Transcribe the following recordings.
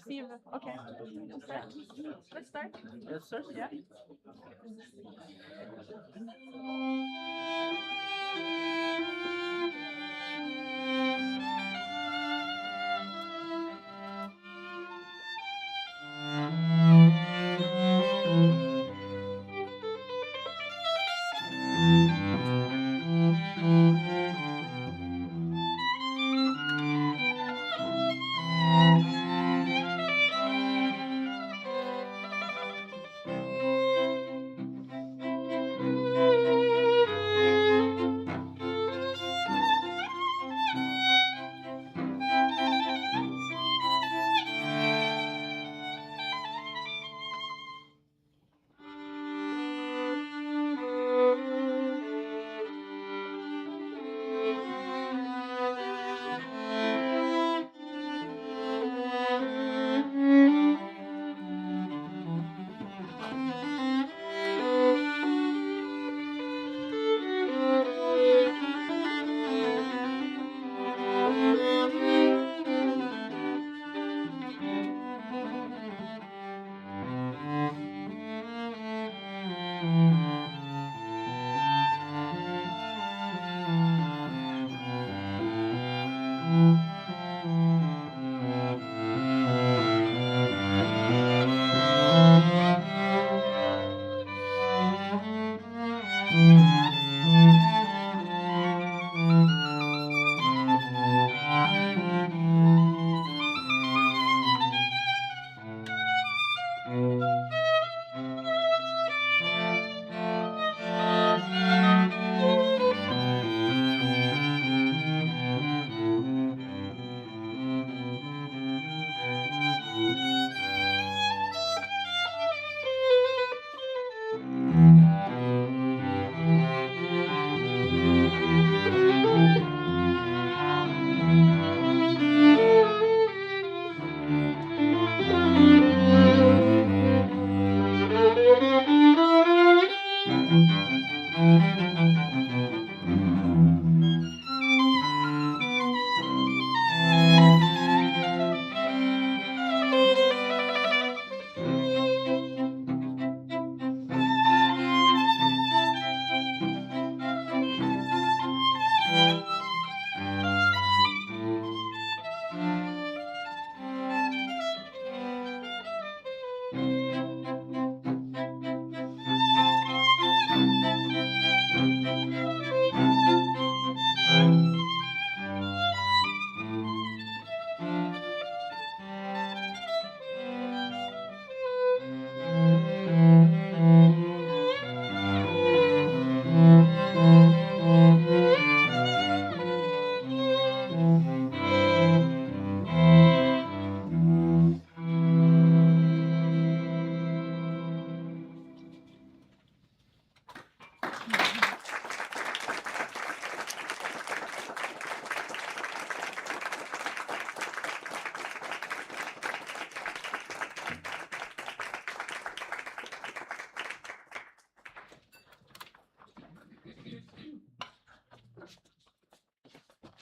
Steve, okay. Let's start. Let's start. Yeah.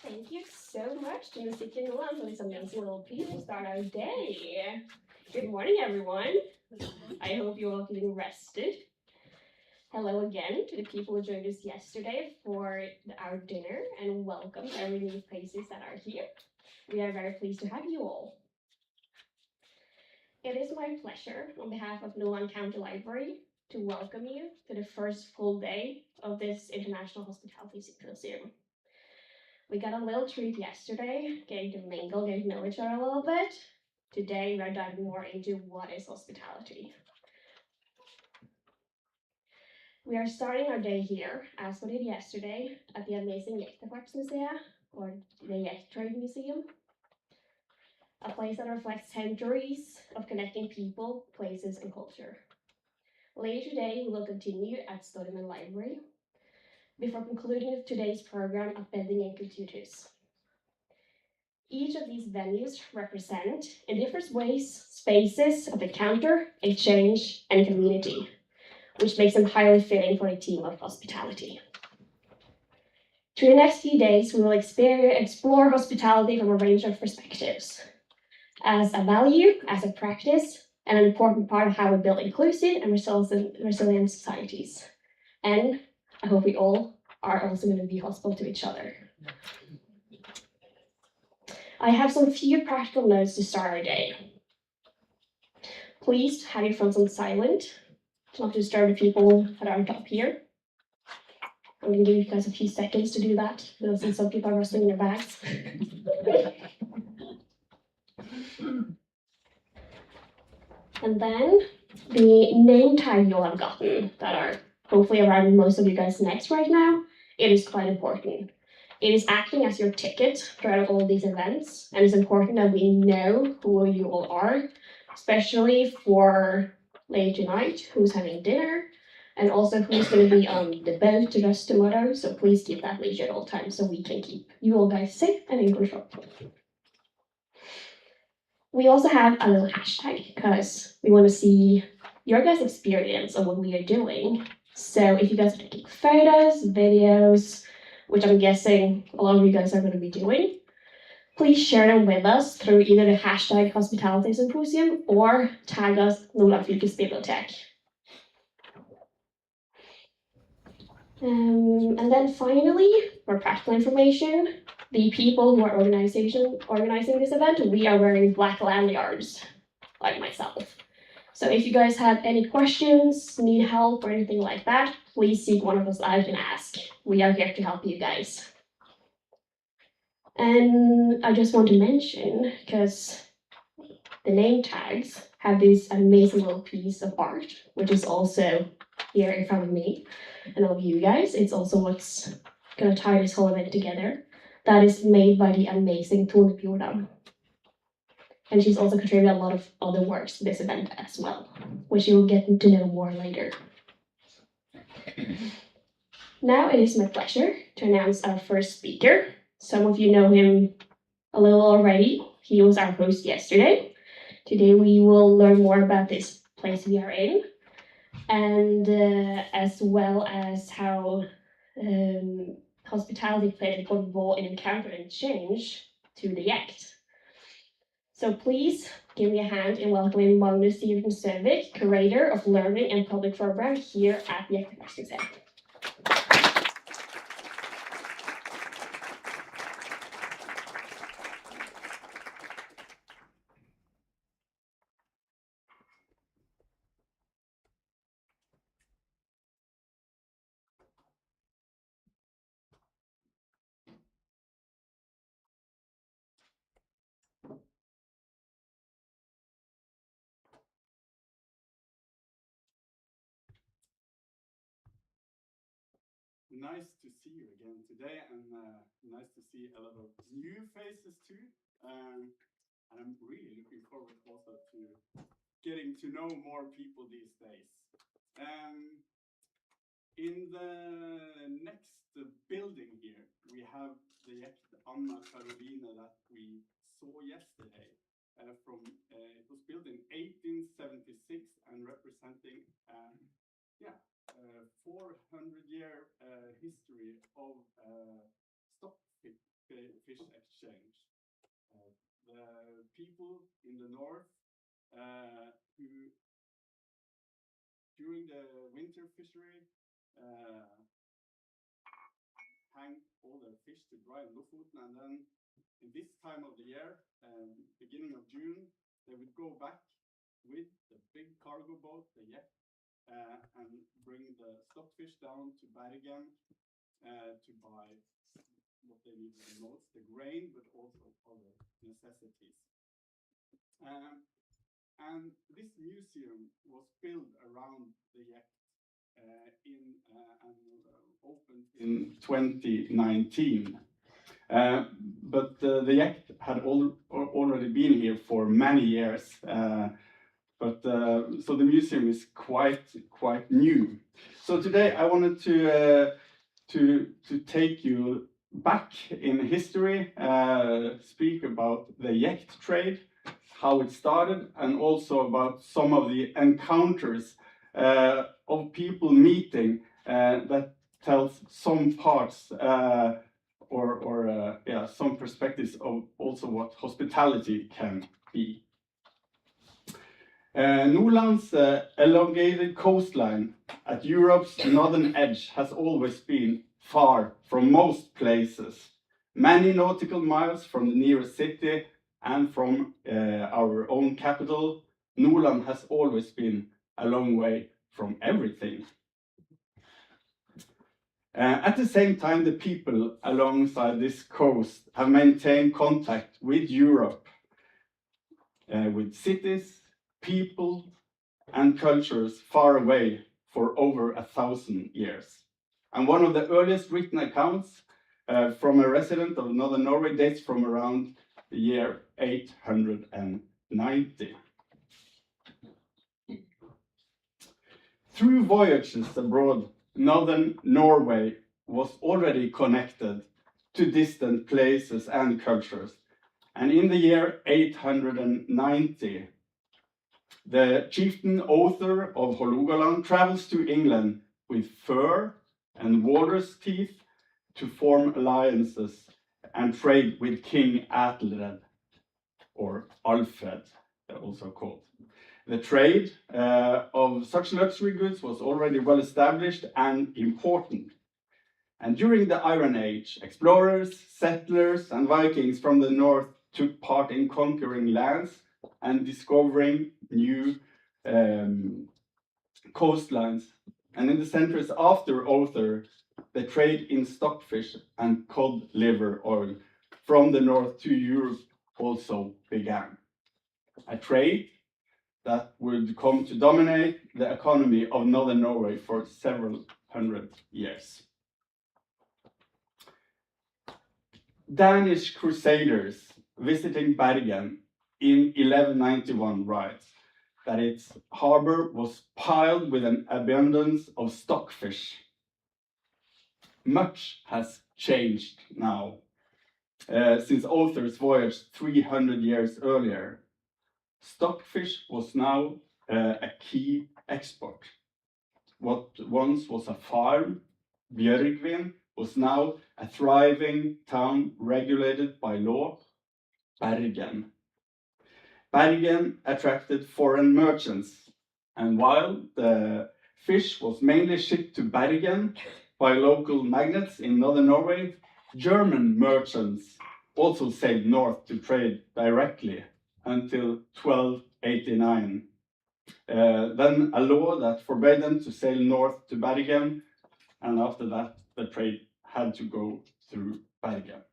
Thank you so much to Mr. Kinlan for this amazing little piece to start our day. Good morning, everyone. I hope you're all feeling rested. Hello again to the people who joined us yesterday for our dinner, and welcome to every new faces that are here. We are very pleased to have you all. It is my pleasure, on behalf of Nolan County Library, to welcome you to the first full day of this International Hospitality Symposium. We got a little treat yesterday, getting to mingle, getting to know each other a little bit. Today, we are diving more into what is hospitality. We are starting our day here, as we did yesterday, at the amazing Jektefartsmuseet, or the Jektefartsmuseet, a place that reflects centuries of connecting people, places, and culture. Later today, we will continue at Stoneman Library, before concluding today's program at Bedding and Kulturhus. Each of these venues represent, in different ways, spaces of encounter, exchange, and community, which makes them highly fitting for a team of hospitality. Through the next few days, we will explore hospitality from a range of perspectives. as a value, as a practice, and an important part of how we build inclusive and resilient societies. And I hope we all are also going to be hospitable to each other. I have some few practical notes to start our day. Please have your phones on silent, not to disturb the people that aren't up here. I'm going to give you guys a few seconds to do that. You'll see some people are rustling their bags. And then the name tag you'll have gotten that are hopefully around most of you guys' necks right now, it is quite important. It is acting as your ticket throughout all these events, and it's important that we know who you all are, especially for later tonight, who's having dinner, and also who's going to be on the boat to rest tomorrow. So please keep that leisure at all times so we can keep you all guys safe and in control. We also have a little hashtag because we want to see your guys' experience of what we are doing. So if you guys are taking photos, videos, which I'm guessing a lot of you guys are going to be doing, please share them with us through either the hashtag Hospitality-symposium or tag us Nordland Fylkesbibliotek. And then finally, for practical information, the people who are organizing this event, we are wearing black lanyards, like myself. So if you guys have any questions, need help, or anything like that, please seek one of us out and ask. We are here to help you guys. And I just want to mention, because the name tags have this amazing little piece of art, which is also here in front of me and all of you guys. It's also what's going to tie this whole event together. That is made by the amazing Tone Bjordam. And she's also contributed a lot of other works to this event as well, which you will get to know more later. Now it is my pleasure to announce our first speaker. Some of you know him a little already. He was our host yesterday. Today we will learn more about this place we are in, and as well as how hospitality played an important role in encountering change through the Gjekt. So please give me a hand in welcoming Magnus Sivertsen Søvik, Curator of Learning and Public Program here at the Jektefartsmuseet. Nice to see you again today, and nice to see a lot of new faces too. And I'm really looking forward also to getting to know more people these days. In the next building here, we have the Gjekt Anna Caroline that we saw yesterday. It was built in 1876 and representing 400-year history of stockfish exchange. The people in the north who during the winter fishery hang all the fish to dry in Lofoten, and then in this time of the year, beginning of June, they would go back with the big cargo boat, the Gjekt, and bring the stockfish down to Bergen to buy what they needed the most, the grain, but also other necessities. And this museum was built around the Gjekt and opened in 2019. But the Gjekt had already been here for many years. So the museum is quite new. So today I wanted to take you back in history, speak about the Gjekt trade, how it started, and also about some of the encounters of people meeting that tells some parts some perspectives of also what hospitality can be. Nordland's elongated coastline at Europe's northern edge has always been far from most places, many nautical miles from the nearest city and from our own capital. Nordland has always been a long way from everything. At the same time, the people alongside this coast have maintained contact with Europe, with cities, people, and cultures far away for over 1,000 years. And one of the earliest written accounts from a resident of northern Norway dates from around the year 890. Through voyages abroad, northern Norway was already connected to distant places and cultures. And in the year 890, the chieftain Other of Hålogaland travels to England with fur and walrus teeth to form alliances and trade with King Athelred, or Alfred, they're also called. The trade of such luxury goods was already well established and important. And during the Iron Age, explorers, settlers, and Vikings from the north took part in conquering lands and discovering new coastlines. And in the centuries after Other, the trade in stockfish and cod liver oil from the north to Europe also began. A trade that would come to dominate the economy of northern Norway for several hundred years. Danish crusaders visiting Bergen in 1191 writes that its harbor was piled with an abundance of stockfish. Much has changed now since Other's voyage 300 years earlier. Stockfish was now a key export. What once was a farm, Bjørgvin, was now a thriving town regulated by law, Bergen. Bergen attracted foreign merchants, and while the fish was mainly shipped to Bergen by local magnates in northern Norway, German merchants also sailed north to trade directly until 1289. Then a law that forbade them to sail north to Bergen, and after that the trade had to go through Bergen.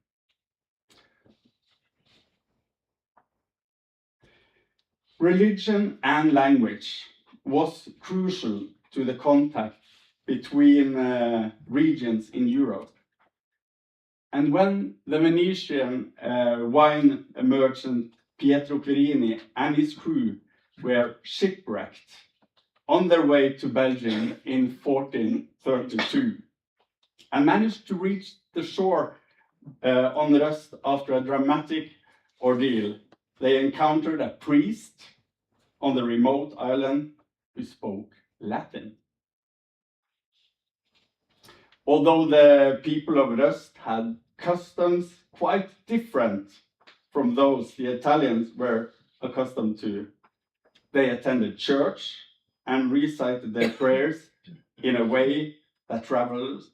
Religion and language was crucial to the contact between regions in Europe. And when the Venetian wine merchant Pietro Quirini and his crew were shipwrecked on their way to Belgium in 1432 and managed to reach the shore on Rust after a dramatic ordeal, they encountered a priest on the remote island who spoke Latin. Although the people of Rust had customs quite different from those the Italians were accustomed to, they attended church and recited their prayers in a way that travelers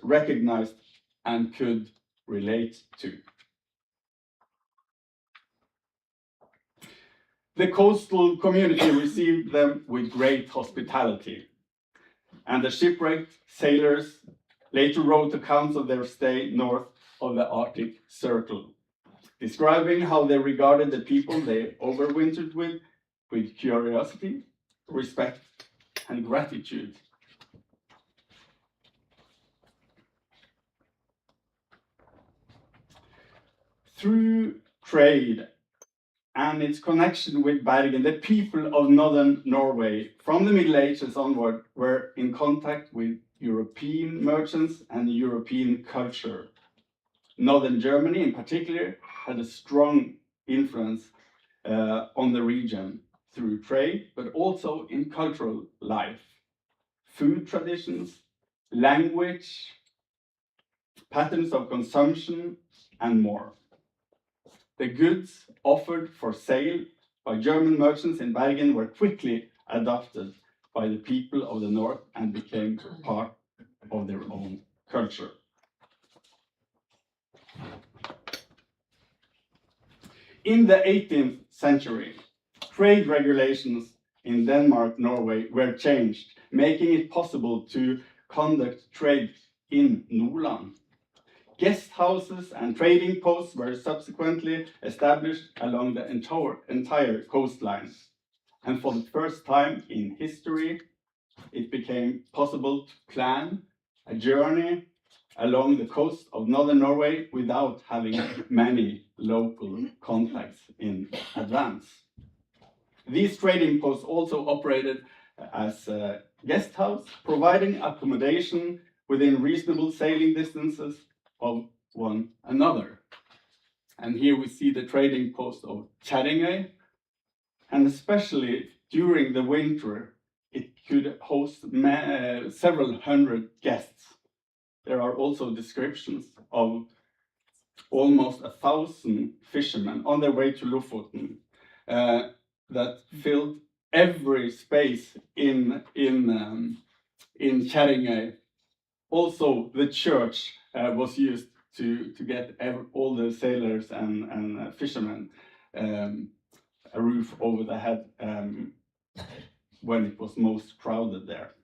recognized and could relate to. The coastal community received them with great hospitality, and the shipwrecked sailors later wrote accounts of their stay north of the Arctic Circle, describing how they regarded the people they overwintered with curiosity, respect, and gratitude. Through trade and its connection with Bergen, the people of northern Norway from the Middle Ages onward were in contact with European merchants and European culture. Northern Germany in particular had a strong influence on the region through trade, but also in cultural life, food traditions, language, patterns of consumption, and more. The goods offered for sale by German merchants in Bergen were quickly adopted by the people of the north and became part of their own culture. In the 18th century, trade regulations in Denmark, Norway were changed, making it possible to conduct trade in Nordland. Guest houses and trading posts were subsequently established along the entire coastline. And for the first time in history, it became possible to plan a journey along the coast of northern Norway without having many local contacts in advance. These trading posts also operated as a guest house, providing accommodation within reasonable sailing distances of one another. And here we see the trading post of Kjerringøy, and especially during the winter, it could host several hundred guests. There are also descriptions of almost 1,000 fishermen on their way to Lofoten that filled every space in Kjerringøy. Also, the church was used to get all the sailors and fishermen a roof over the head when it was most crowded there.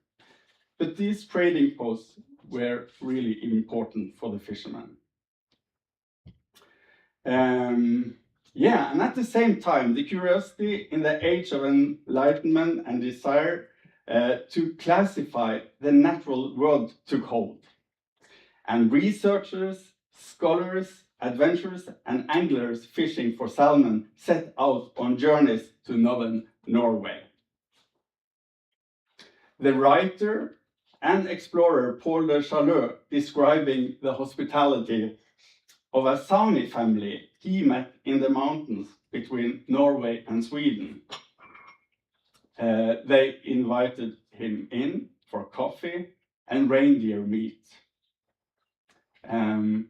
But these trading posts were really important for the fishermen. And at the same time, the curiosity in the age of enlightenment and desire to classify the natural world took hold. And researchers, scholars, adventurers, and anglers fishing for salmon set out on journeys to northern Norway. The writer and explorer Paul de Chaleux, describing the hospitality of a Sami family he met in the mountains between Norway and Sweden. They invited him in for coffee and reindeer meat. And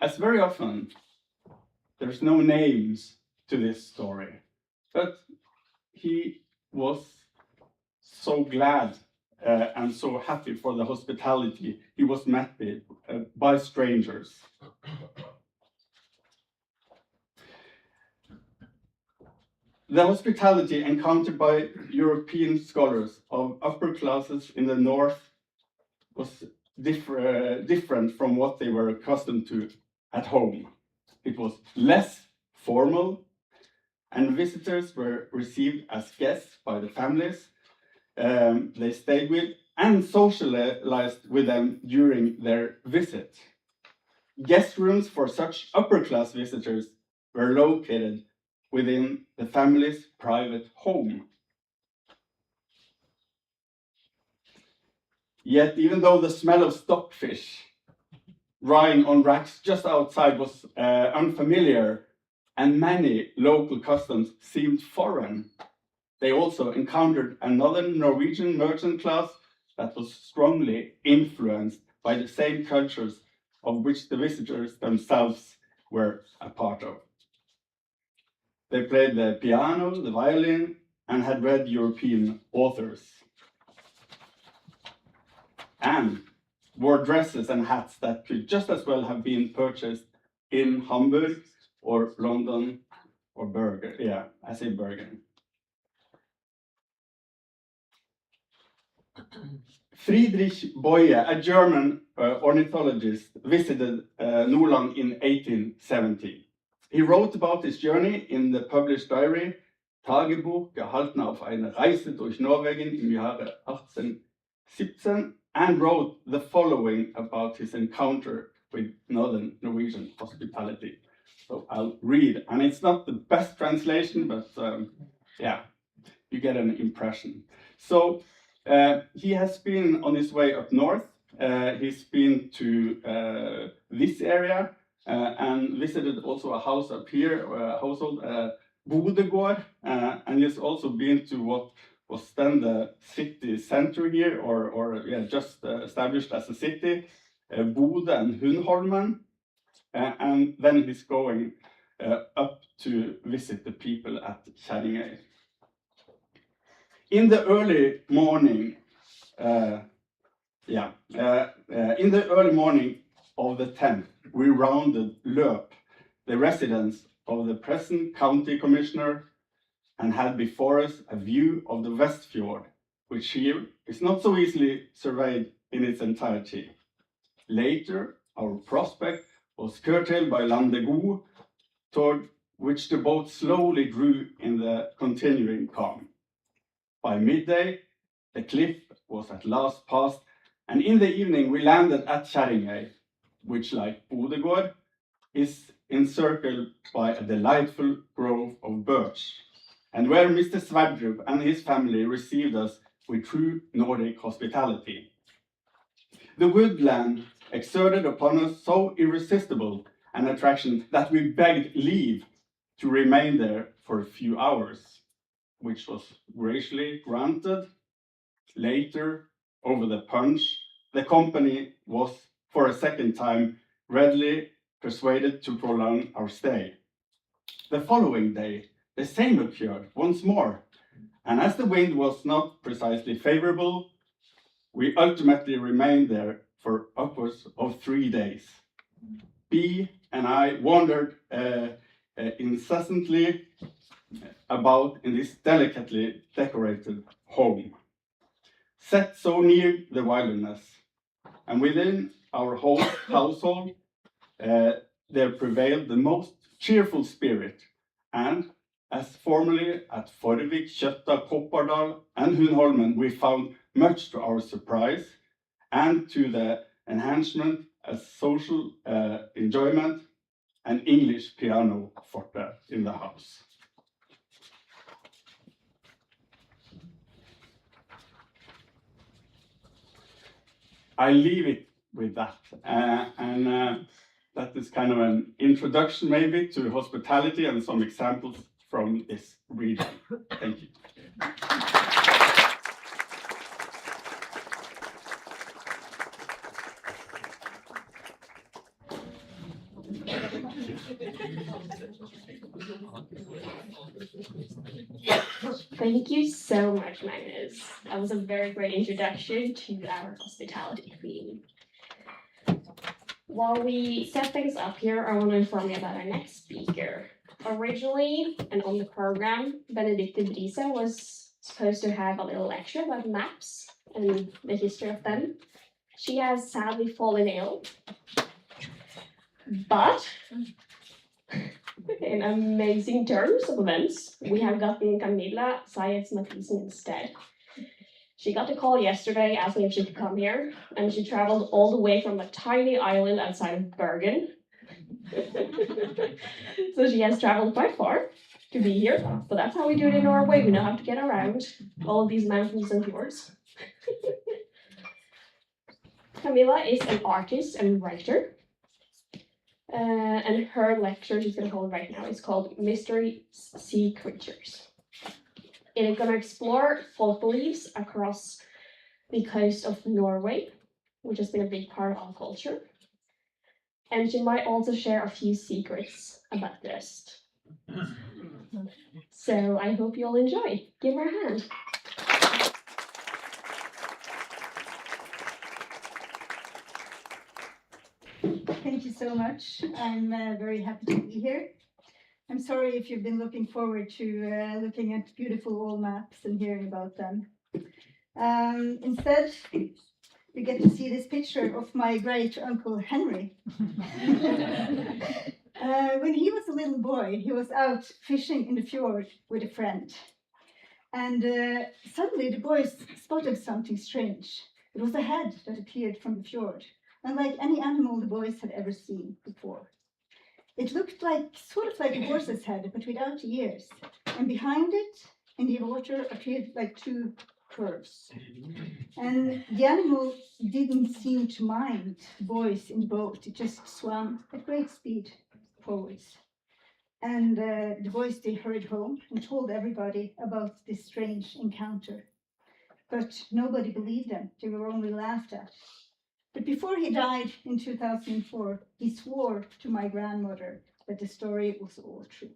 as very often, there's no names to this story, but he was so glad and so happy for the hospitality he was met with by strangers. The hospitality encountered by European scholars of upper classes in the north was different from what they were accustomed to at home. It was less formal, and visitors were received as guests by the families they stayed with and socialized with them during their visit. Guest rooms for such upper-class visitors were located within the family's private home. Yet, even though the smell of stockfish drying on racks just outside was unfamiliar, and many local customs seemed foreign, they also encountered another Norwegian merchant class that was strongly influenced by the same cultures of which the visitors themselves were a part of. They played the piano, the violin, and had read European authors, and wore dresses and hats that could just as well have been purchased in Hamburg or London or Bergen. Yeah, I say Bergen. Friedrich Boye, a German ornithologist, visited Nordland in 1870. He wrote about his journey in the published diary Tagebuch gehalten auf eine Reise durch Norwegen im Jahre 1817, and wrote the following about his encounter with northern Norwegian hospitality. So I'll read, and it's not the best translation, but yeah, you get an impression. So he has been on his way up north. He's been to this area and visited also a house up here, a household, Bodegård, and he's also been to what was then the city center here, or just established as a city, Bodø and Hundholmen, and then he's going up to visit the people at Kjerringøy. In the early morning, in the early morning of the 10th, we rounded Løp, the residence of the present county commissioner, and had before us a view of the Westfjord, which here is not so easily surveyed in its entirety. Later, our prospect was curtailed by Landegod, toward which the boat slowly drew in the continuing calm. By midday, the cliff was at last passed, and in the evening we landed at Kjerringøy, which, like Bodegård, is encircled by a delightful grove of birch, and where Mr. Sverdrup and his family received us with true Nordic hospitality. The woodland exerted upon us so irresistible an attraction that we begged leave to remain there for a few hours, which was graciously granted. Later, over the punch, the company was for a second time readily persuaded to prolong our stay. The following day, the same occurred once more, and as the wind was not precisely favorable, we ultimately remained there for upwards of 3 days. B and I wandered incessantly about in this delicately decorated home, set so near the wilderness, and within our whole household there prevailed the most cheerful spirit, and as formerly at Forvik, Kjøtta, Koppardal, and Hundholmen, we found, much to our surprise and to the enhancement as social enjoyment, an English piano forte in the house. I leave it with that, and that is kind of an introduction maybe to hospitality and some examples from this region. Thank you. Thank you so much, Magnus. That was a very great introduction to our hospitality theme. While we set things up here, I want to inform you about our next speaker. Originally, and on the program, Benedicte Brise was supposed to have a little lecture about maps and the history of them. She has sadly fallen ill, but in amazing terms of events, we have gotten Camilla Sayeds-Mathisen instead. She got a call yesterday asking if she could come here, and she traveled all the way from a tiny island outside of Bergen. So she has traveled quite far to be here, but that's how we do it in Norway. We know how to get around all of these mountains and fjords. Camilla is an artist and writer. And her lecture she's going to hold right now is called Mystery Sea Creatures. It is going to explore folk beliefs across the coast of Norway, which has been a big part of our culture. And she might also share a few secrets about the rest. So I hope you'll enjoy. Give her a hand. Thank you so much. I'm very happy to be here. I'm sorry if you've been looking forward to looking at beautiful old maps and hearing about them. Instead, you get to see this picture of my great uncle Henry. When he was a little boy, he was out fishing in the fjord with a friend. And suddenly the boys spotted something strange. It was a head that appeared from the fjord, unlike any animal the boys had ever seen before. It looked sort of like a horse's head, but without ears. And behind it, in the water, appeared like two curves. And the animal didn't seem to mind the boys in the boat. It just swam at great speed forwards. And the boys, they hurried home and told everybody about this strange encounter. But nobody believed them. They were only laughed at. But before he died in 2004, he swore to my grandmother that the story was all true.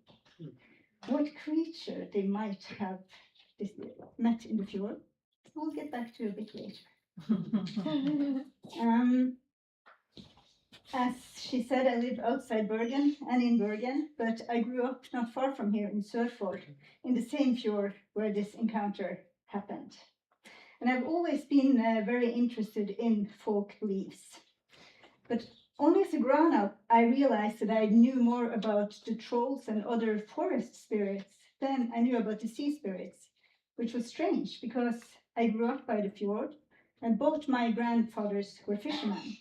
What creature they might have met in the fjord, we'll get back to a bit later. As she said, I live outside Bergen and in Bergen, but I grew up not far from here in Sørfold, in the same fjord where this encounter happened. And I've always been very interested in folk beliefs. But only as a grown-up, I realized that I knew more about the trolls and other forest spirits than I knew about the sea spirits, which was strange because I grew up by the fjord and both my grandfathers were fishermen.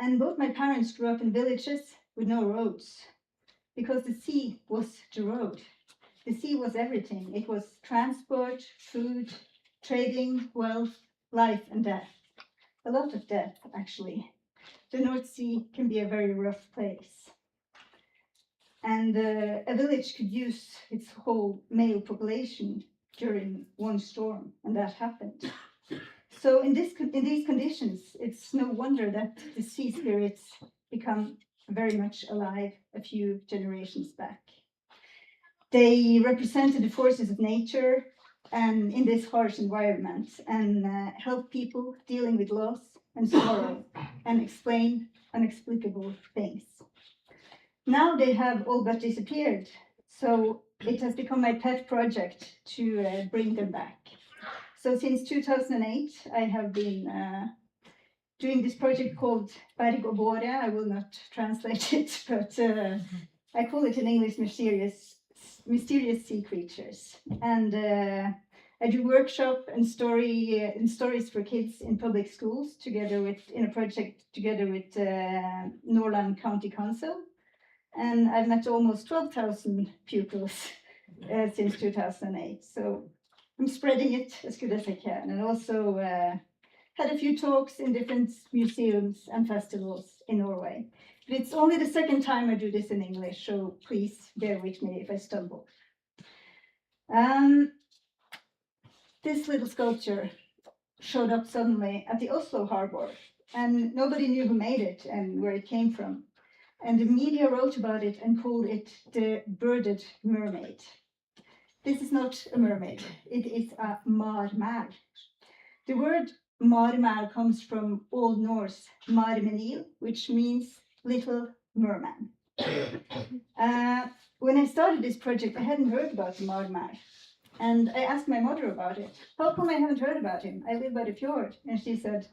And both my parents grew up in villages with no roads because the sea was the road. The sea was everything. It was transport, food, trading, wealth, life and death. A lot of death, actually. The North Sea can be a very rough place. And a village could use its whole male population during one storm, and that happened. So in these conditions, it's no wonder that the sea spirits become very much alive a few generations back. They represented the forces of nature and in this harsh environment and help people dealing with loss and sorrow and explain inexplicable things. Now they have all but disappeared, so it has become my pet project to bring them back. So since 2008, I have been doing this project called Berg og Båre. I will not translate it, but I call it in English mysterious sea creatures. And I do workshop and stories for kids in public schools in a project together with Nordland County Council. And I've met almost 12,000 pupils since 2008. So I'm spreading it as good as I can, and also had a few talks in different museums and festivals in Norway. But it's only the second time I do this in English, so please bear with me if I stumble. This little sculpture showed up suddenly at the Oslo harbor, and nobody knew who made it and where it came from. And the media wrote about it and called it the birded mermaid. This is not a mermaid, it is a marmær. The word marmær comes from Old Norse marmenil, which means little merman. When I started this project, I hadn't heard about the marmær. And I asked my mother about it. How come I haven't heard about him? I live by the fjord. And she said,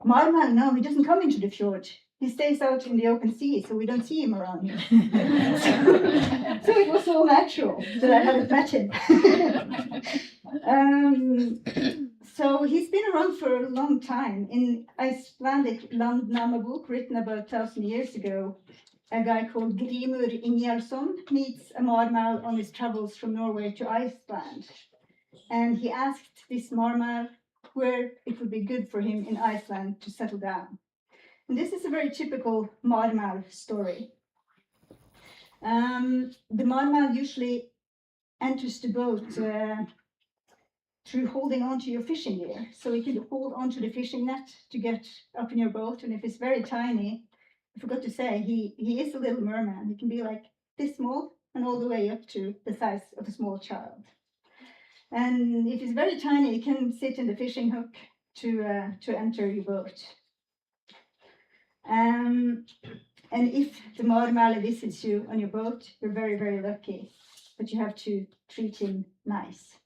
marmær, no, he doesn't come into the fjord. He stays out in the open sea, so we don't see him around here. So it was so natural that I hadn't met him. So he's been around for a long time. In Icelandic Landnámabók, written about 1,000 years ago, a guy called Grímur Ingjálsson meets a marmær on his travels from Norway to Iceland. And he asked this marmær where it would be good for him in Iceland to settle down. And this is a very typical marmær story. The marmær usually enters the boat through holding onto your fishing gear. So you can hold onto the fishing net to get up in your boat. And if it's very tiny, I forgot to say, he is a little merman. He can be like this small and all the way up to the size of a small child. And if it's very tiny, you can sit in the fishing hook to enter your boat. And if the marmær visits you on your boat, you're very, very lucky. But you have to treat him nice.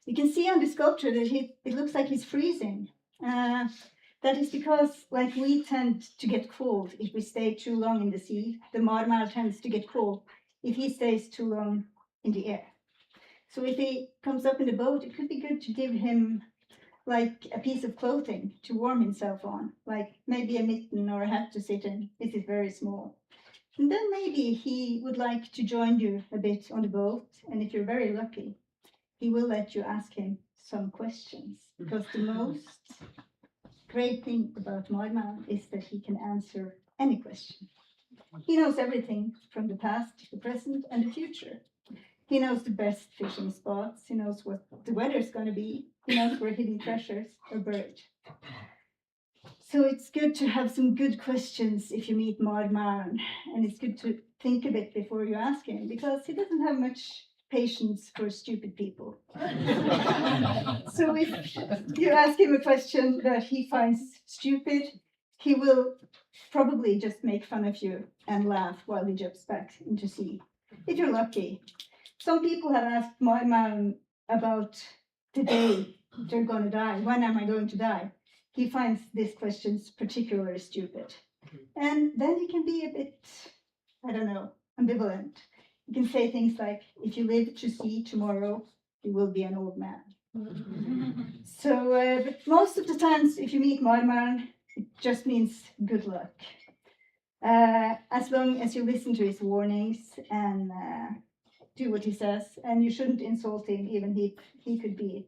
You can see on the sculpture that it looks like he's freezing. That is because, like we tend to get cold if we stay too long in the sea, the marmær tends to get cold if he stays too long in the air. So if he comes up in the boat, it could be good to give him like a piece of clothing to warm himself on, like maybe a mitten or a hat to sit in. This is very small. And then maybe he would like to join you a bit on the boat, and if you're very lucky, he will let you ask him some questions, because the most great thing about marmær is that he can answer any question. He knows everything from the past, the present, and the future. He knows the best fishing spots. He knows what the weather's going to be. He knows where hidden treasures are buried. So it's good to have some good questions if you meet Marmaren, and it's good to think a bit before you ask him, because he doesn't have much patience for stupid people. So if you ask him a question that he finds stupid, he will probably just make fun of you and laugh while he jumps back into sea, if you're lucky. Some people have asked Marmaren about the day they're going to die. When am I going to die? He finds these questions particularly stupid. And then he can be a bit, I don't know, ambivalent. You can say things like, if you live to see tomorrow, you will be an old man. So, but most of the times, if you meet Marmaren, it just means good luck. As long as you listen to his warnings and do what he says, and you shouldn't insult him, even he could be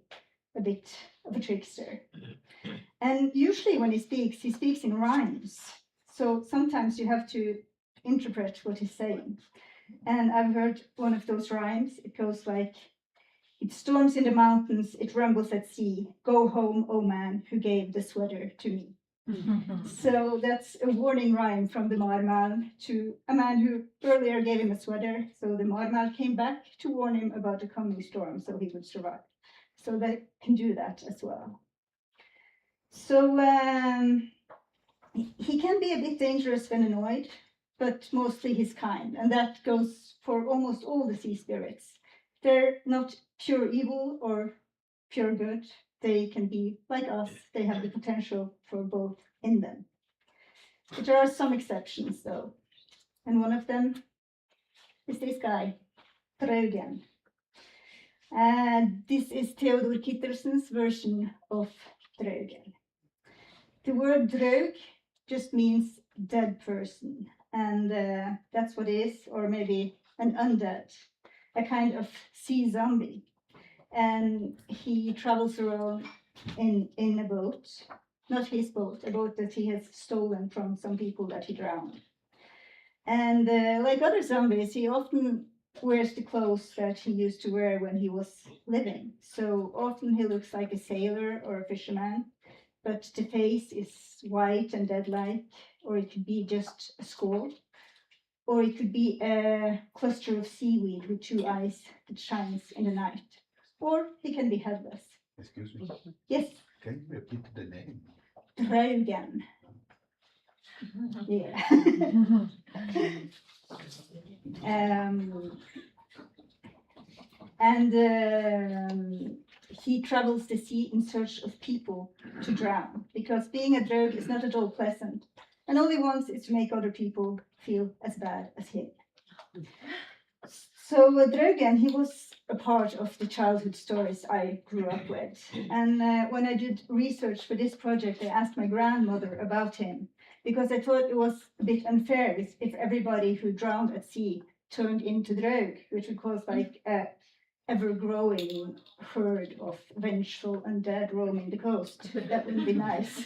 a bit of a trickster. And usually when he speaks in rhymes. So sometimes you have to interpret what he's saying. And I've heard one of those rhymes. It goes like, it storms in the mountains, it rumbles at sea. Go home, oh man, who gave the sweater to me. So that's a warning rhyme from the Marmaren to a man who earlier gave him a sweater. So the Marmaren came back to warn him about the coming storm so he would survive. So they can do that as well. So he can be a bit dangerous when annoyed, but mostly he's kind. And that goes for almost all the sea spirits. They're not pure evil or pure good. They can be like us. They have the potential for both in them. But there are some exceptions though. And one of them is this guy, Draugen. And this is Theodor Kitterson's version of Draugen. The word draug just means dead person, and that's what it is, or maybe an undead, a kind of sea zombie. And he travels around in a boat, not his boat, a boat that he has stolen from some people that he drowned. And like other zombies, he often wears the clothes that he used to wear when he was living. So often he looks like a sailor or a fisherman, but the face is white and dead-like, or it could be just a skull, or it could be a cluster of seaweed with two eyes that shines in the night, or he can be headless. Excuse me. Yes, Can you repeat the name? Draugen. Yeah. He travels the sea in search of people to drown, because being a draug is not at all pleasant, and all he wants is to make other people feel as bad as him. So Draugen, he was a part of the childhood stories I grew up with, and when I did research for this project, I asked my grandmother about him, because I thought it was a bit unfair if everybody who drowned at sea turned into draug, which would cause like a ever-growing herd of vengeful undead roaming the coast. That wouldn't be nice.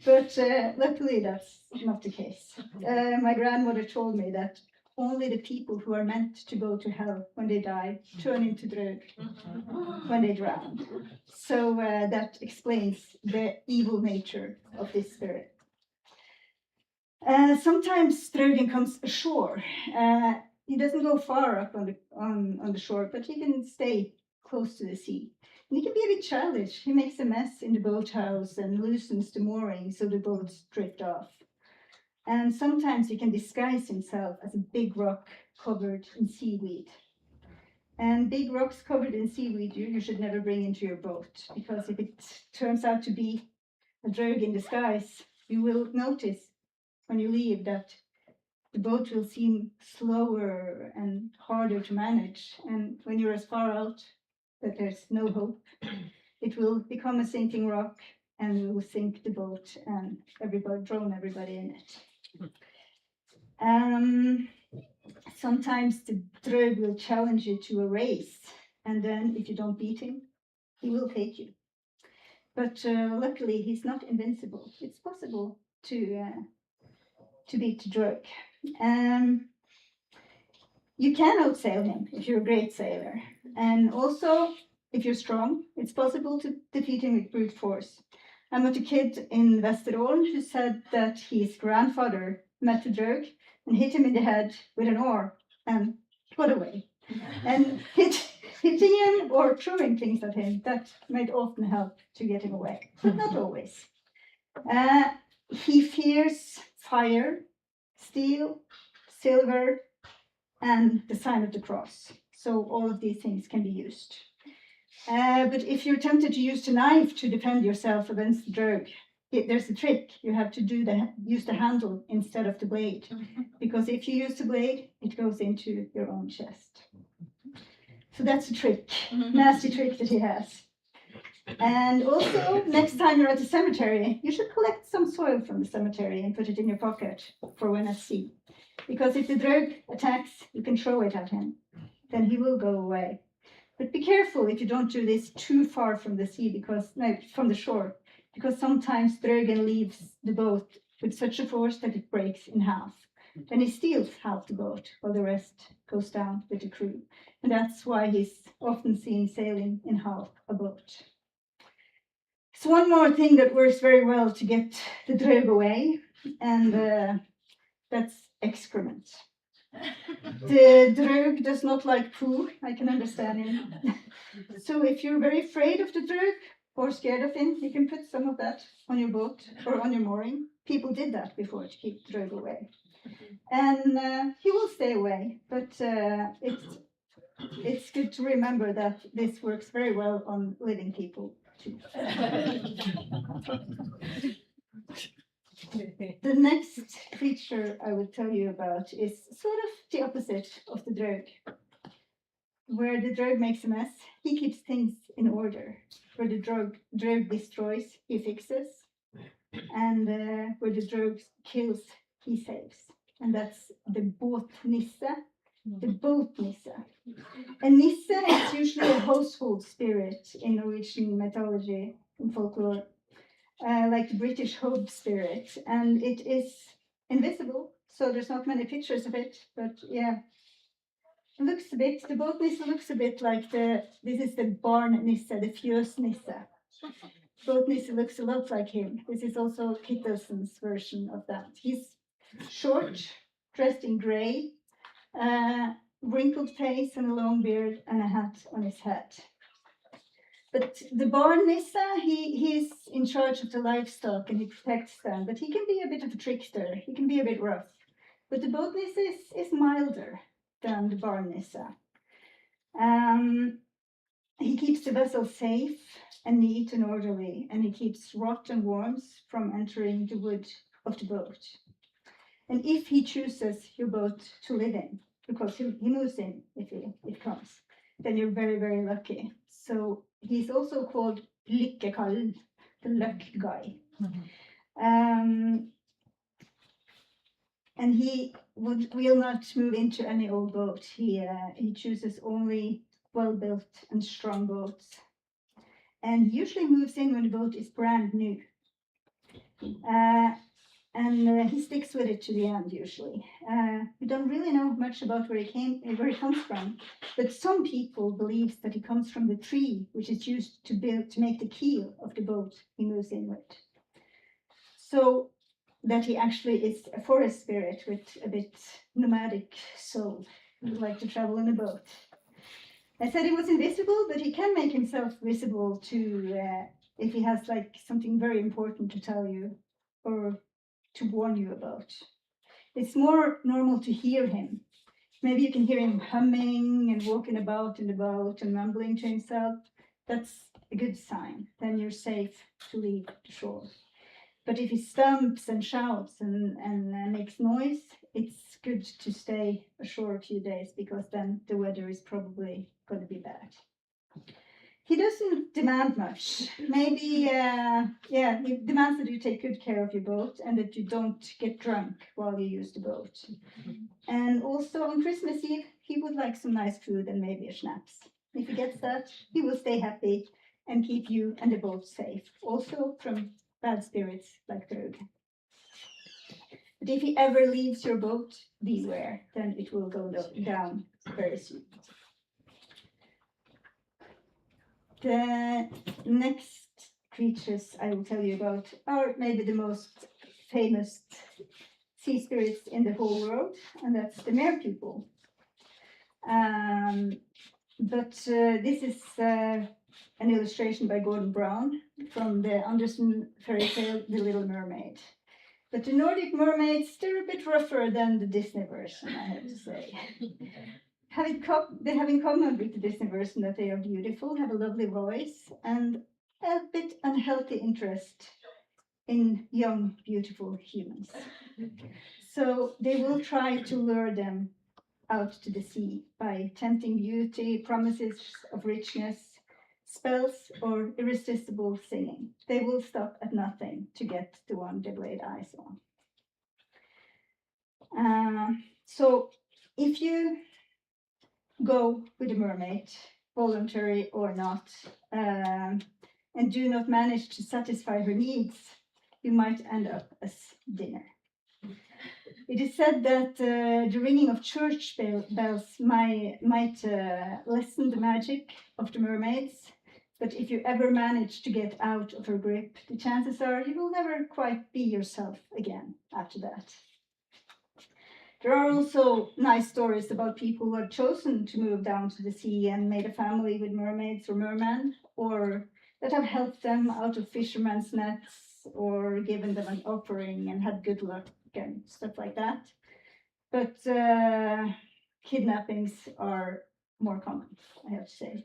But luckily that's not the case. My grandmother told me that only the people who are meant to go to hell when they die turn into draug when they drown. So that explains the evil nature of this spirit. Sometimes Draugen comes ashore. He doesn't go far up on the shore, but he can stay close to the sea. And he can be a bit childish. He makes a mess in the boathouse and loosens the mooring so the boats drift off. And sometimes he can disguise himself as a big rock covered in seaweed. And big rocks covered in seaweed you should never bring into your boat, because if it turns out to be a draug in disguise, you will notice when you leave that the boat will seem slower and harder to manage. And when you're as far out that there's no hope, it will become a sinking rock and will sink the boat and drown everybody in it. Sometimes the draug will challenge you to a race, and then if you don't beat him, he will take you. But luckily, he's not invincible. It's possible to beat the draug. You can outsail him if you're a great sailor. And also, if you're strong, it's possible to defeat him with brute force. I met a kid in Västerås who said that his grandfather met a drug and hit him in the head with an oar and got away. And hitting him or throwing things at him, that might often help to get him away, but not always. He fears fire, steel, silver, and the sign of the cross. So all of these things can be used. But if you're tempted to use the knife to defend yourself against the drug, there's a trick. You have to use the handle instead of the blade. Because if you use the blade, it goes into your own chest. So that's a trick, nasty trick that he has. And also, next time you're at the cemetery, you should collect some soil from the cemetery and put it in your pocket for when at sea. Because if the drug attacks, you can throw it at him. Then he will go away. But be careful if you don't do this too far from the sea, from the shore, because sometimes Drögen leaves the boat with such a force that it breaks in half. Then he steals half the boat, while the rest goes down with the crew. And that's why he's often seen sailing in half a boat. So one more thing that works very well to get the drög away, and that's excrement. The drög does not like poo, I can understand him. So if you're very afraid of the drög or scared of him, you can put some of that on your boat or on your mooring. People did that before to keep the drög away. And he will stay away, but it's good to remember that this works very well on living people too. The next creature I will tell you about is sort of the opposite of the drög. Where the drög makes a mess, he keeps things in order. Where the drög destroys, he fixes. And where the drög kills, he saves. And that's the båtnisse, the boat nisse. And nisse is usually a household spirit in Norwegian mythology and folklore. Like the British Hobe spirit, and it is invisible, so there's not many pictures of it, but yeah, the boat nisse looks a bit like this is the barn nisse, the fjøs nisse. Boat nisse looks a lot like him. This is also Kittelsen's version of that. He's short, dressed in grey, wrinkled face and a long beard and a hat on his head. But the barn nisse, he's in charge of the livestock and he protects them, but he can be a bit of a trickster, he can be a bit rough. But the boat nisse is milder than the barn nisse. He keeps the vessel safe and neat and orderly, and he keeps rot and worms from entering the wood of the boat. And if he chooses your boat to live in, because he moves in if it comes, then you're very, very lucky. So he's also called Lykkekallen, the luck guy. And he will not move into any old boat. He chooses only well-built and strong boats. And he usually moves in when the boat is brand new. And he sticks with it to the end usually. We don't really know much about where he comes from, but some people believe that he comes from the tree which is used to make the keel of the boat he moves in with. So that he actually is a forest spirit with a bit nomadic soul. He would like to travel in a boat. I said he was invisible, but he can make himself visible to if he has like something very important to tell you or to warn you about. It's more normal to hear him. Maybe you can hear him humming and walking about in the boat and mumbling to himself. That's a good sign. Then you're safe to leave the shore. But if he stumps and shouts and makes noise, it's good to stay ashore a few days because then the weather is probably going to be bad. He doesn't demand much. Maybe, he demands that you take good care of your boat and that you don't get drunk while you use the boat. And also on Christmas Eve, he would like some nice food and maybe a schnapps. If he gets that, he will stay happy and keep you and the boat safe, also from bad spirits like Drög. But if he ever leaves your boat, beware, then it will go down very soon. The next creatures I will tell you about are maybe the most famous sea spirits in the whole world, and that's the mere people. But this is an illustration by Gordon Brown from the Andersen fairy tale, The Little Mermaid. But the Nordic mermaids, they're a bit rougher than the Disney version, I have to say. They have in common with the Disney version that they are beautiful, have a lovely voice, and a bit unhealthy interest in young, beautiful humans. So they will try to lure them out to the sea by tempting beauty, promises of richness, spells, or irresistible singing. They will stop at nothing to get the one they laid eyes on. So if you go with a mermaid, voluntary or not, and do not manage to satisfy her needs, you might end up as dinner. It is said that the ringing of church bells might lessen the magic of the mermaids, but if you ever manage to get out of her grip, the chances are you will never quite be yourself again after that. There are also nice stories about people who have chosen to move down to the sea and made a family with mermaids or mermen, or that have helped them out of fishermen's nets or given them an offering and had good luck and stuff like that. But kidnappings are more common, I have to say.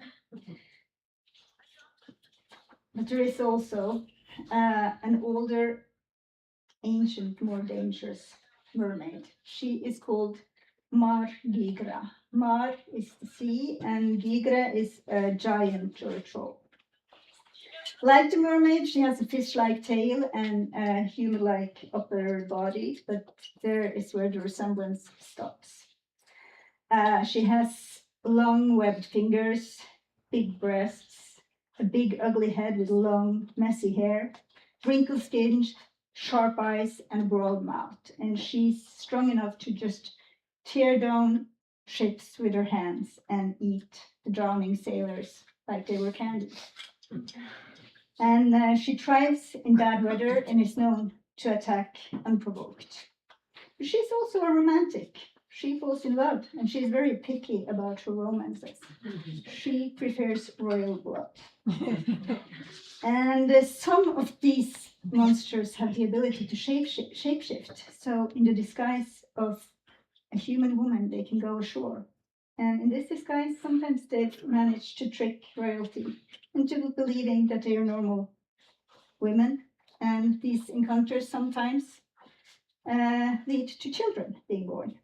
But there is also an older, ancient, more dangerous mermaid. She is called Margigra. Mar is the sea, and Gigra is a giant or a troll. Like the mermaid, she has a fish-like tail and a human-like upper body, but there is where the resemblance stops. She has long webbed fingers, big breasts, a big ugly head with long, messy hair, wrinkled skin, sharp eyes, and a broad mouth. And she's strong enough to just tear down ships with her hands and eat the drowning sailors like they were candy. And she thrives in bad weather and is known to attack unprovoked. But she's also a romantic. She falls in love, and she's very picky about her romances. She prefers royal blood. And some of these monsters have the ability to shapeshift. So in the disguise of a human woman, they can go ashore. And in this disguise, sometimes they've managed to trick royalty into believing that they are normal women. And these encounters sometimes lead to children being born.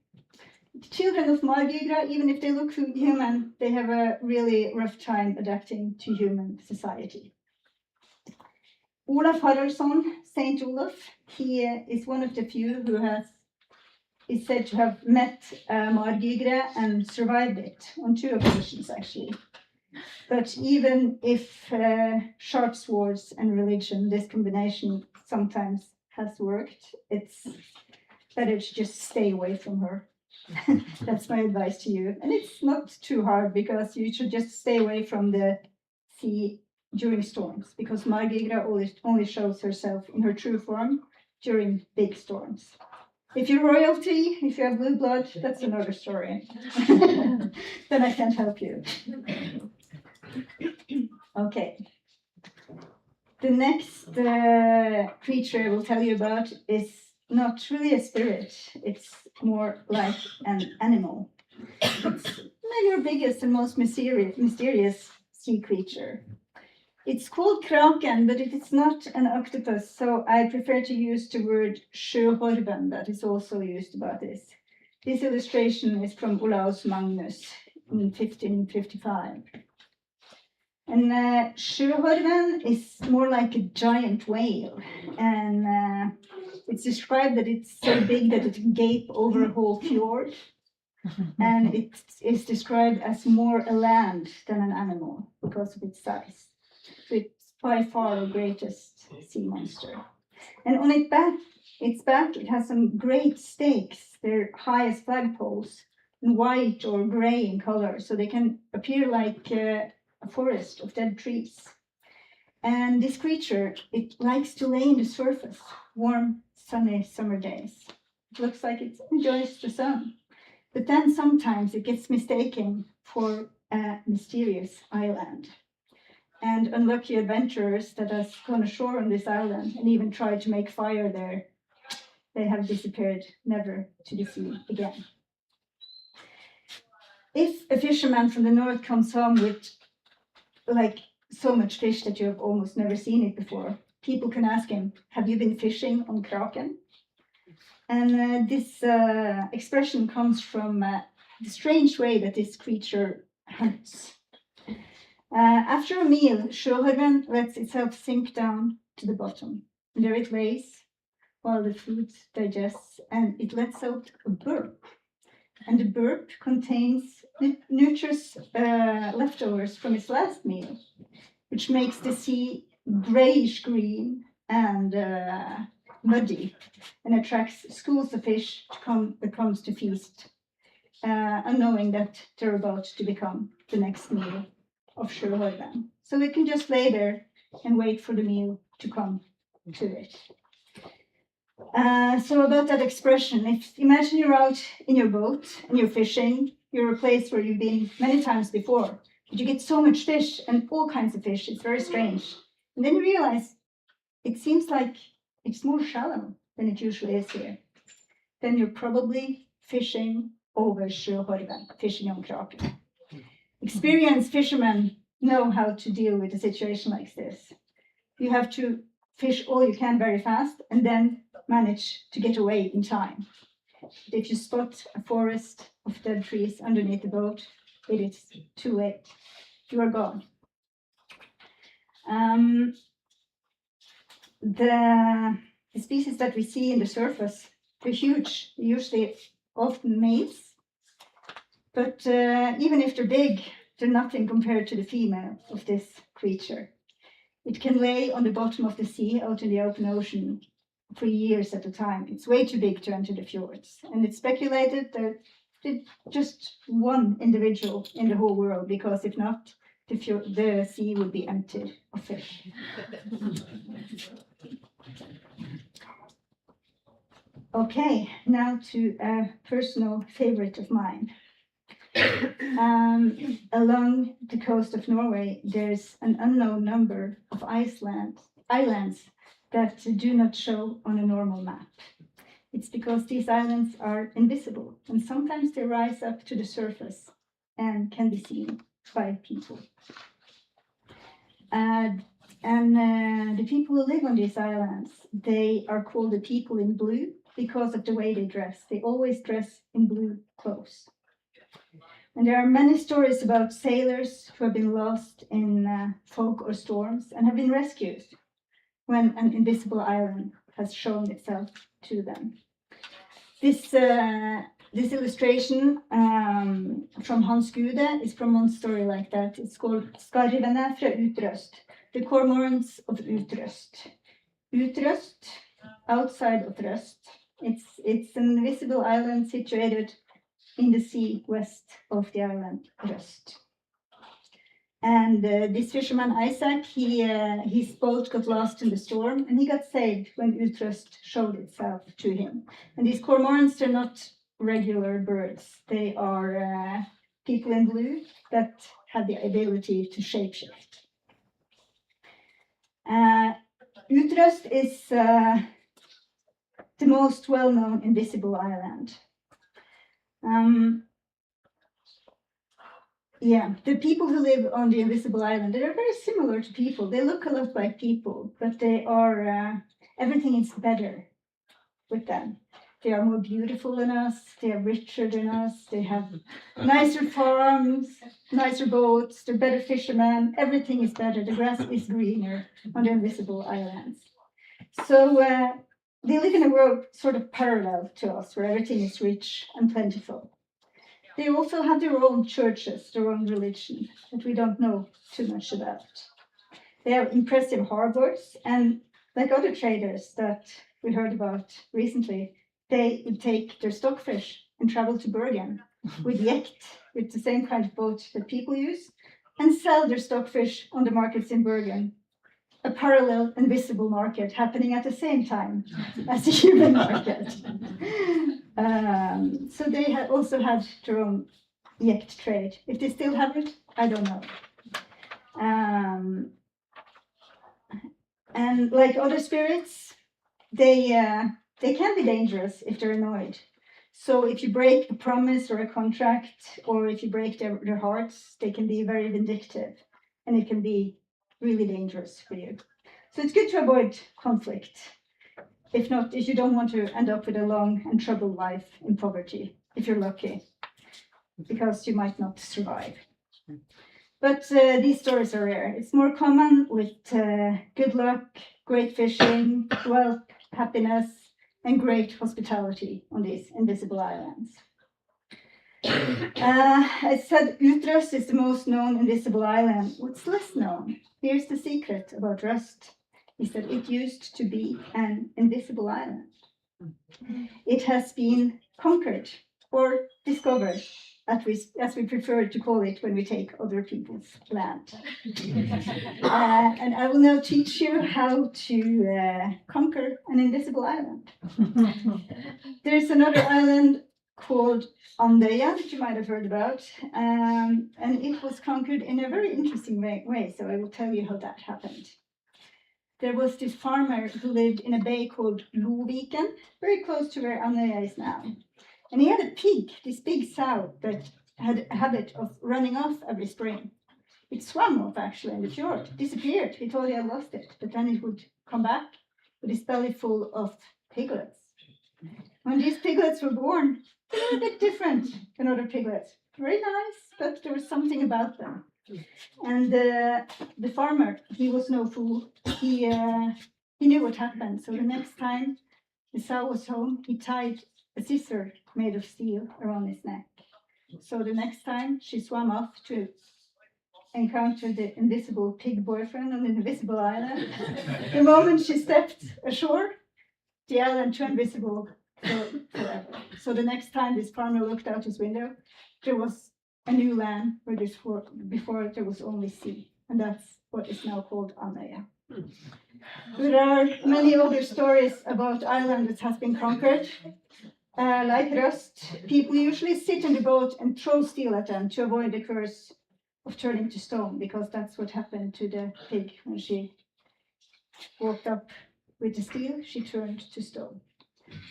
The children of Margigra, even if they look human, they have a really rough time adapting to human society. Olaf Haraldsson, Saint Olaf, he is one of the few who is said to have met Margigra and survived it on 2 occasions, actually. But even if sharp swords and religion, this combination sometimes has worked, it's better to just stay away from her. That's my advice to you. And it's not too hard, because you should just stay away from the sea during storms, because Margigra only shows herself in her true form during big storms. If you're royalty, if you have blue blood, that's another story. Then I can't help you. Okay. The next creature I will tell you about is not really a spirit. It's more like an animal. It's maybe our biggest and most mysterious sea creature. It's called kraken, but it is not an octopus, so I prefer to use the word sjöhorven that is also used about this. This illustration is from Olaus Magnus in 1555. And sjöhorven is more like a giant whale, and it's described that it's so big that it can gape over a whole fjord, and it is described as more a land than an animal because of its size. So it's by far the greatest sea monster. And on its back, it has some great stakes. They're high as flagpoles, and white or gray in color, so they can appear like a forest of dead trees. And this creature, it likes to lay in the surface, warm, sunny summer days. It looks like it enjoys the sun. But then sometimes it gets mistaken for a mysterious island. And unlucky adventurers that have gone ashore on this island and even tried to make fire there, they have disappeared, never to be seen again. If a fisherman from the north comes home with like so much fish that you have almost never seen it before, people can ask him, have you been fishing on Kraken? And this expression comes from the strange way that this creature hunts. After a meal, sjøhorven lets itself sink down to the bottom. And there it lays while the food digests, and it lets out a burp. And the burp contains nutritious leftovers from its last meal, which makes the sea grayish green and muddy, and attracts schools of fish that comes to feast, unknowing that they're about to become the next meal of sjøhorven. So it can just lay there and wait for the meal to come to it. So about that expression, imagine you're out in your boat and you're fishing, you're a place where you've been many times before, but you get so much fish and all kinds of fish, it's very strange. And then you realize it seems like it's more shallow than it usually is here. Then you're probably fishing over sjøhorven, fishing on Kraken. Experienced fishermen know how to deal with a situation like this. You have to fish all you can very fast and then manage to get away in time. If you spot a forest of dead trees underneath the boat, it is too late. You are gone. The species that we see in the surface, they're huge, usually often males. But even if they're big, they're nothing compared to the female of this creature. It can lay on the bottom of the sea out in the open ocean for years at a time. It's way too big to enter the fjords. And it's speculated that it's just one individual in the whole world, because if not, the sea would be emptied of fish. Okay, now to a personal favorite of mine. Along the coast of Norway, there's an unknown number of islands that do not show on a normal map. It's because these islands are invisible, and sometimes they rise up to the surface and can be seen by people. The people who live on these islands, they are called the people in blue because of the way they dress. They always dress in blue clothes. And there are many stories about sailors who have been lost in fog or storms and have been rescued when an invisible island has shown itself to them. This illustration from Hans Gude is from one story like that. It's called Skarvene fra Utrøst, the Cormorants of Utrøst. Utrøst, outside of Røst. It's an invisible island situated in the sea west of the island Røst. And this fisherman Isaac, his boat got lost in the storm, and he got saved when Utrøst showed itself to him. And these cormorants are not regular birds; they are people in blue that have the ability to shapeshift. Utrøst is the most well-known invisible island. The people who live on the invisible island, they're very similar to people. They look a lot like people, but they are, everything is better with them. They are more beautiful than us, they are richer than us, they have nicer farms, nicer boats, they're better fishermen, everything is better. The grass is greener on the invisible islands. So they live in a world sort of parallel to us, where everything is rich and plentiful. They also have their own churches, their own religion, that we don't know too much about. They have impressive harbors, and like other traders that we heard about recently, they would take their stockfish and travel to Bergen with Jekt, with the same kind of boat that people use, and sell their stockfish on the markets in Bergen a parallel invisible market happening at the same time as the human market. So they had also had their own Jekt trade. If they still have it, I don't know. And like other spirits, they can be dangerous if they're annoyed. So if you break a promise or a contract, or if you break their hearts, they can be very vindictive, and it can be really dangerous for you. So it's good to avoid conflict. If you don't want to end up with a long and troubled life in poverty, if you're lucky, because you might not survive. But these stories are rare. It's more common with good luck, great fishing, wealth, happiness, and great hospitality on these invisible islands. I said Utrøst is the most known invisible island. What's less known? Here's the secret about Røst, is that it used to be an invisible island. It has been conquered or discovered, as we prefer to call it when we take other people's land. And I will now teach you how to conquer an invisible island. There's another island called Andøya that you might have heard about, and it was conquered in a very interesting way, so I will tell you how that happened. There was this farmer who lived in a bay called Loviken, very close to where Andøya is now. And he had a pig, this big sow, that had a habit of running off every spring. It swam off actually in the fjord, disappeared. He thought he had lost it, but then it would come back with his belly full of piglets. When these piglets were born, they were a bit different than other piglets. Very nice, but there was something about them. And the farmer, he was no fool. He knew what happened. So the next time the sow was home, he tied a scissor made of steel around his neck. So the next time she swam off to encounter the invisible pig boyfriend on the invisible island, the moment she stepped ashore, the island turned visible forever. So the next time this farmer looked out his window, there was a new land where before there was only sea, and that's what is now called Andøya. There are many other stories about islands that has been conquered. Like Røst, people usually sit in the boat and throw steel at them to avoid the curse of turning to stone, because that's what happened to the pig when she walked up with the steel, she turned to stone.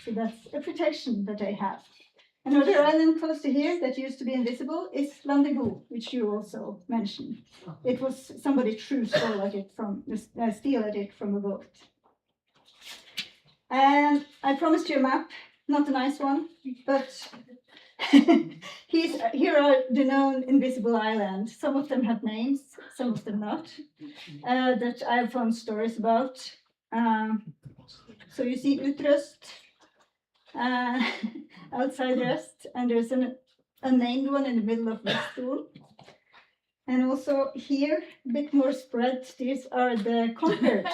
So that's a protection that they have. Another island close to here that used to be invisible is Landebo, which you also mentioned. It was somebody threw steel at it from a boat. And I promised you a map, not a nice one, but here are the known invisible islands. Some of them have names, some of them not, that I found stories about. So you see Utrøst, outside Røst, and there's an unnamed one in the middle of Vestfjord. And also here, a bit more spread, these are the conquered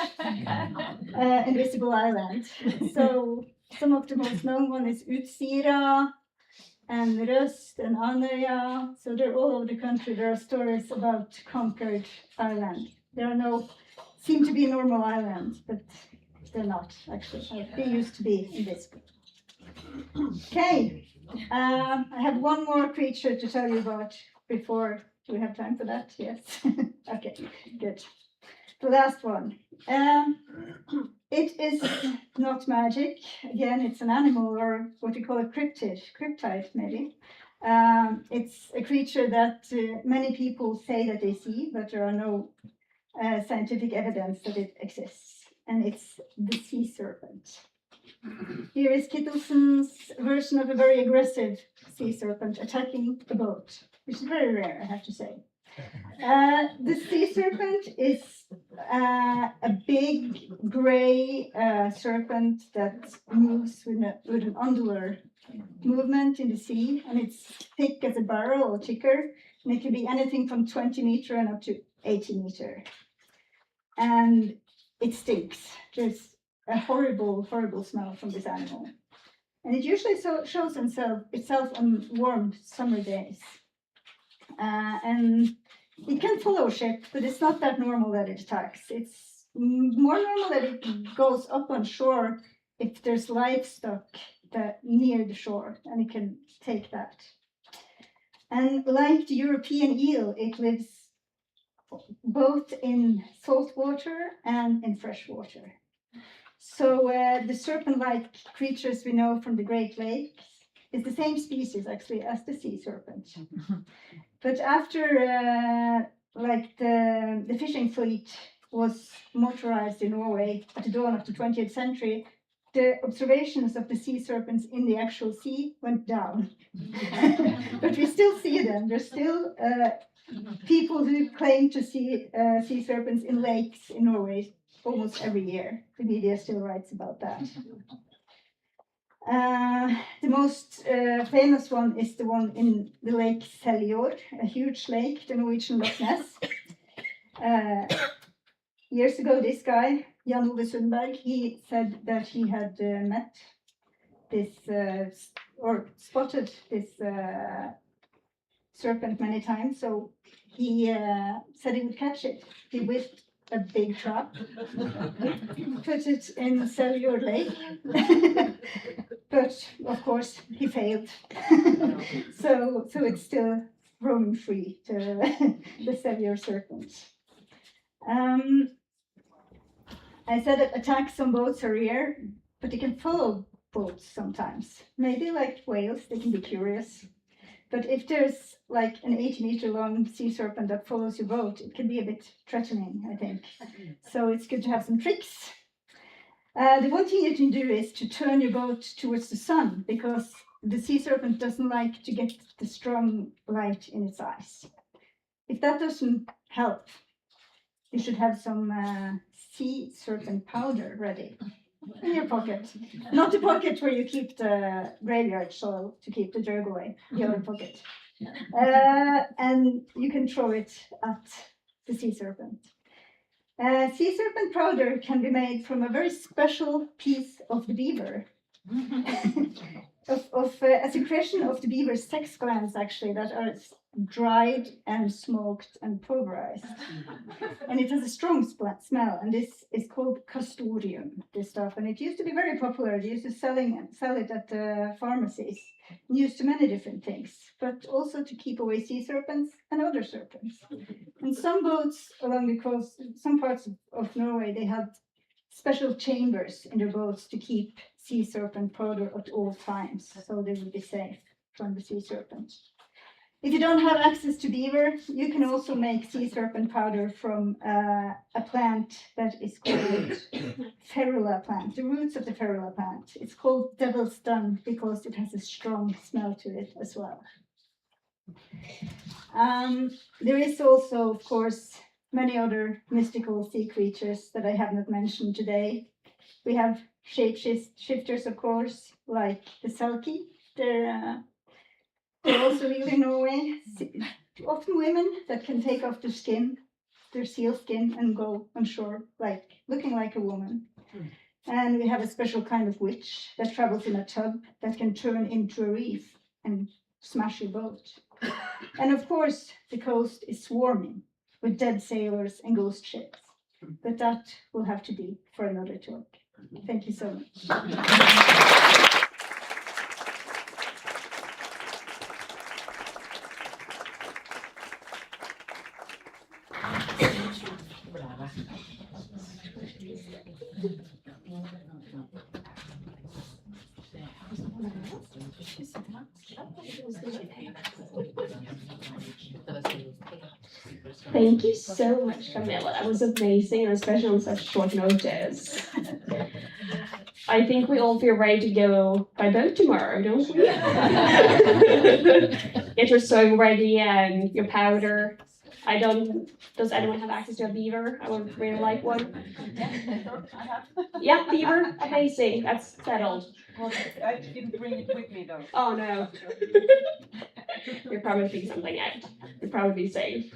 invisible islands. So some of the most known one is Utsira and Røst and Andøya. So they're all over the country. There are stories about conquered islands. There are seem to be normal islands, but they're not actually. They used to be invisible. Okay, I have one more creature to tell you about before. Do we have time for that? Yes. Okay, good. The last one. It is not magic. Again, it's an animal, or what we call a cryptid maybe. It's a creature that many people say that they see, but there are no scientific evidence that it exists. And it's the sea serpent. Here is Kittelson's version of a very aggressive sea serpent attacking a boat, which is very rare, I have to say. The sea serpent is a big gray serpent that moves with an ondular movement in the sea, and it's thick as a barrel or thicker, and it can be anything from 20 meters and up to 80 meters. And it stinks. There's a horrible, horrible smell from this animal. And it usually shows itself on warm summer days. And it can follow a ship, but it's not that normal that it attacks. It's more normal that it goes up on shore if there's livestock near the shore, and it can take that. And like the European eel, it lives both in salt water and in fresh water. So the serpent-like creatures we know from the Great Lakes is the same species actually as the sea serpent. But after like the fishing fleet was motorized in Norway at the dawn of the 20th century, the observations of the sea serpents in the actual sea went down. But we still see them. There's still people who claim to see sea serpents in lakes in Norway almost every year. The media still writes about that. The most famous one is the one in the lake Seljord, a huge lake, the Norwegian Loch Ness. Years ago, this guy, Jan Ove Sundberg, he said that he had met this or spotted this serpent many times. So he said he would catch it. He whipped a big trap, put it in Seljord Lake, but of course he failed. So it's still roaming free to the Seljord serpent. I said that attacks on boats are rare, but they can follow boats sometimes. Maybe like whales, they can be curious. But if there's like an 80-meter long sea serpent that follows your boat, it can be a bit threatening, I think. So it's good to have some tricks. The one thing you can do is to turn your boat towards the sun, because the sea serpent doesn't like to get the strong light in its eyes. If that doesn't help, you should have some sea serpent powder ready in your pocket. Not the pocket where you keep the graveyard soil to keep the dirt away, the other pocket. And you can throw it at the sea serpent. Sea serpent powder can be made from a very special piece of the beaver. A secretion of the beaver's sex glands, actually, that are dried and smoked and pulverized. And it has a strong smell, and this is called castoreum, this stuff. And it used to be very popular. They used to sell it at the pharmacies, used to many different things, but also to keep away sea serpents and other serpents. And some boats along the coast, some parts of Norway, they had special chambers in their boats to keep sea serpent powder at all times, so they would be safe from the sea serpent. If you don't have access to beaver, you can also make sea serpent powder from a plant that is called ferula plant, the roots of the ferula plant. It's called devil's dung because it has a strong smell to it as well. There is also, of course, many other mystical sea creatures that I have not mentioned today. We have shapeshifters, of course, like the selkie. They're also real in Norway. Often women that can take off their skin, their seal skin, and go on shore, like looking like a woman. And we have a special kind of witch that travels in a tub that can turn into a reef and smash your boat. And of course, the coast is swarming with dead sailors and ghost ships. But that will have to be for another talk. Thank you so much. Thank you so much, Camilla. That was amazing, and especially on such short notice. I think we all feel ready to go by boat tomorrow, don't we? Get your sewing ready and your powder. Does anyone have access to a beaver? I would really like one. Yeah, beaver, amazing, that's settled. Well, I didn't bring it with me though. Oh no. You're probably figure something out. You're probably safe.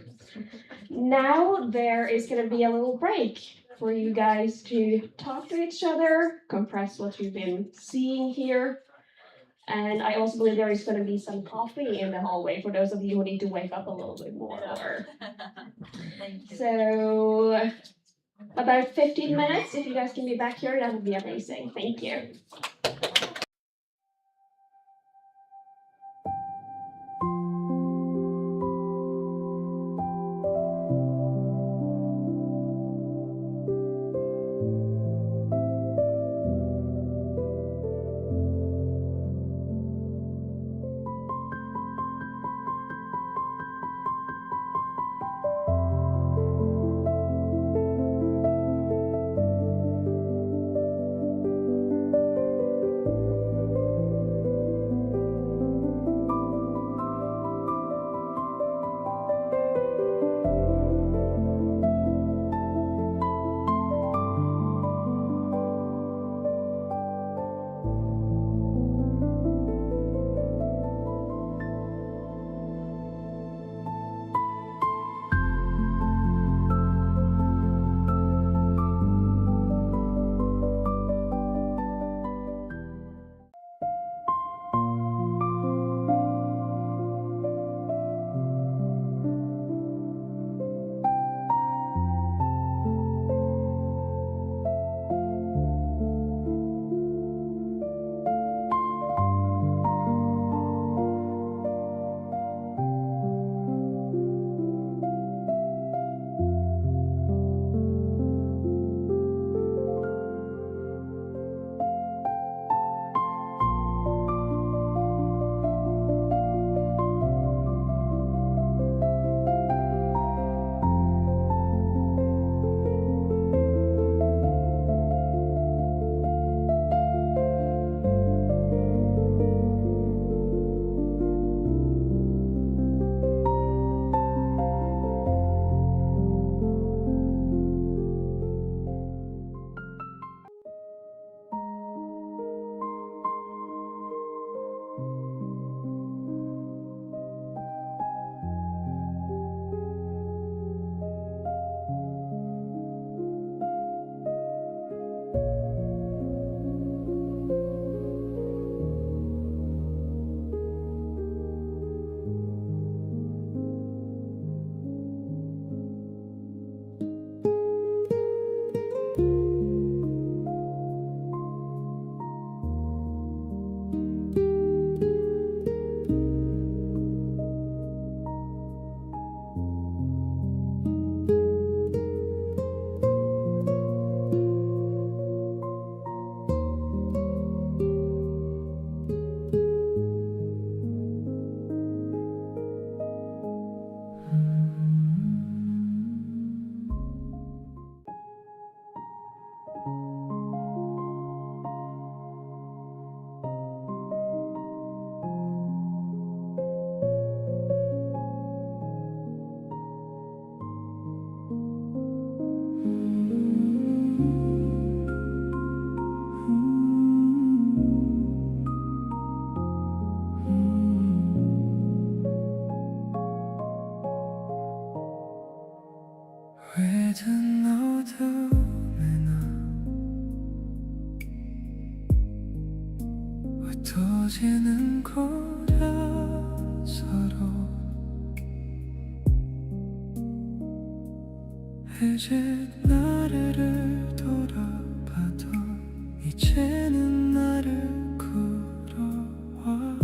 Now there is going to be a little break for you guys to talk to each other, compress what you've been seeing here. And I also believe there is going to be some coffee in the hallway for those of you who need to wake up a little bit more. Thank you. So about 15 minutes. If you guys can be back here, that would be amazing. Thank you. 외든 어둠에 나 흩어지는 곳에서로 이제 나를 돌아봐도 이제는 나를 끌어와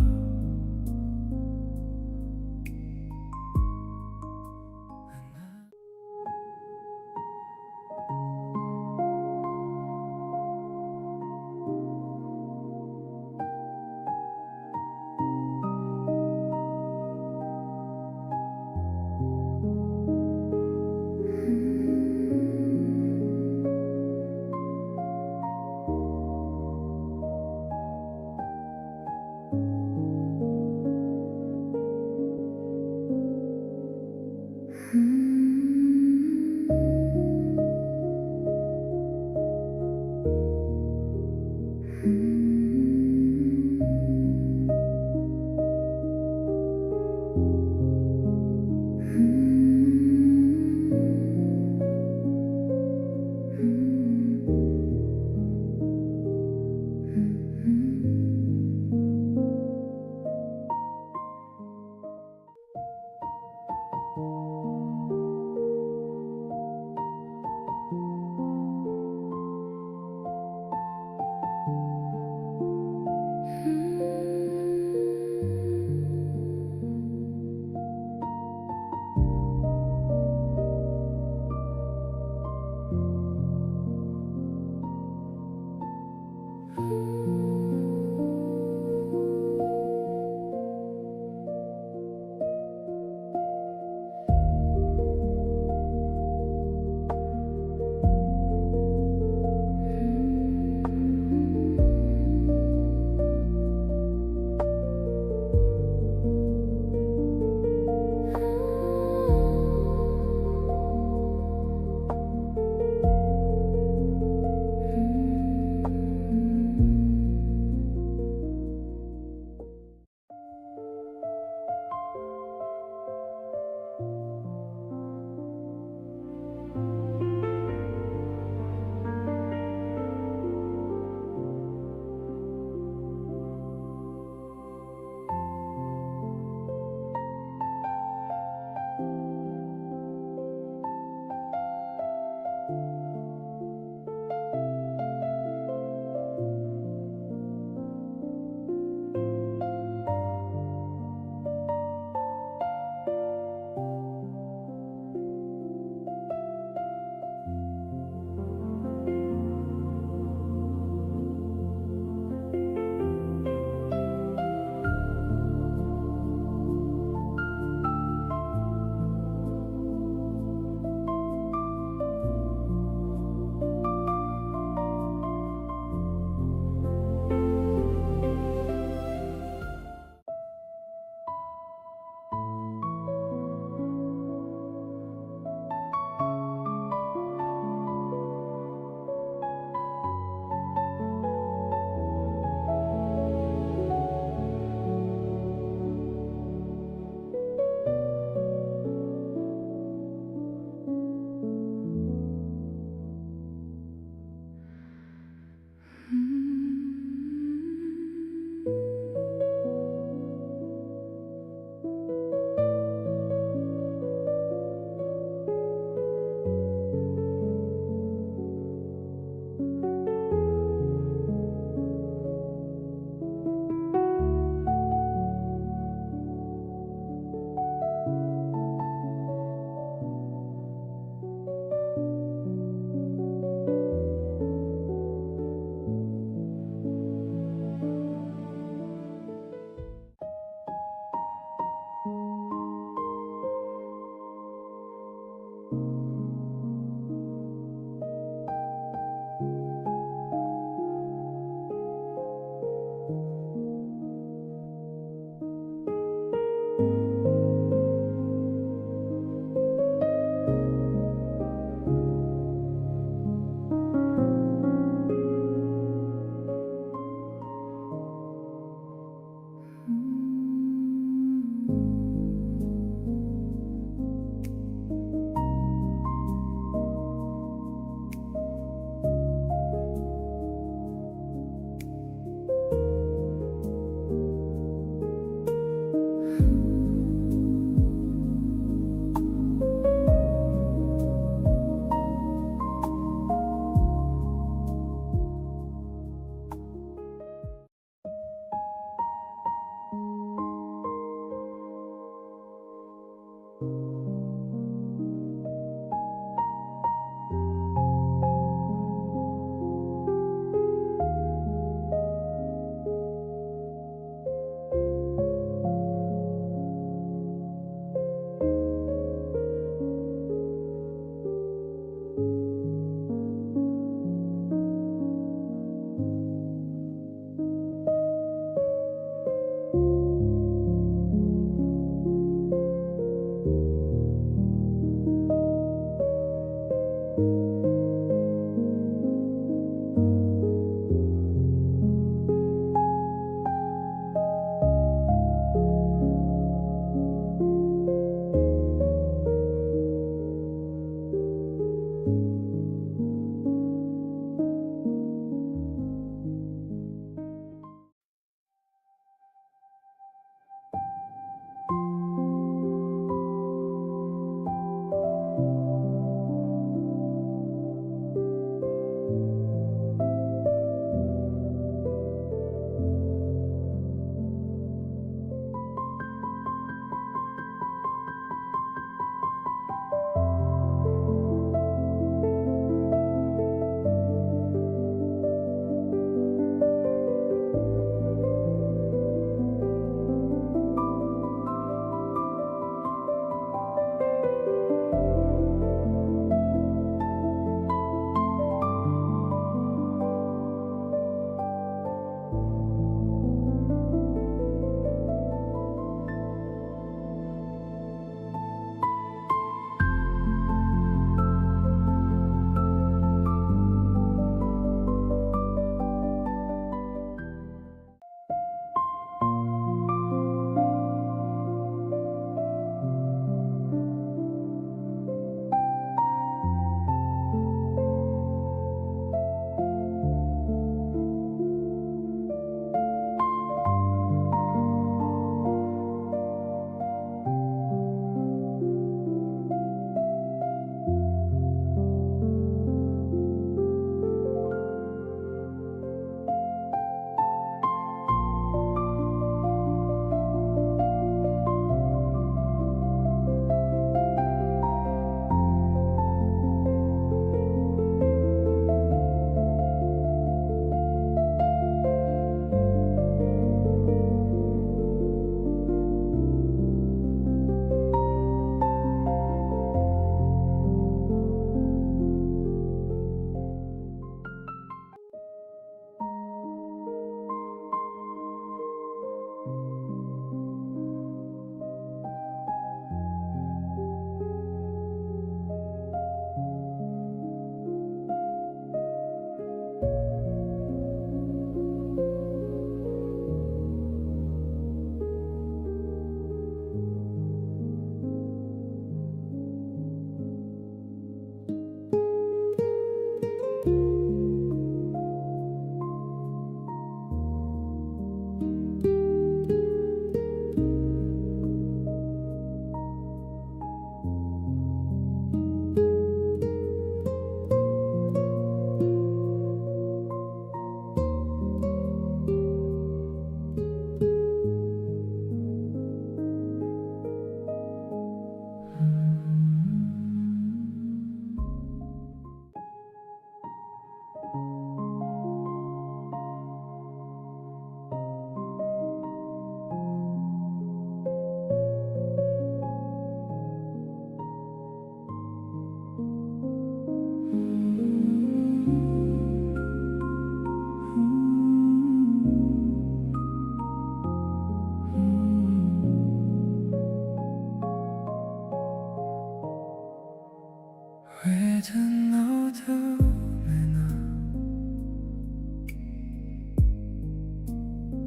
왜든 어둠에 나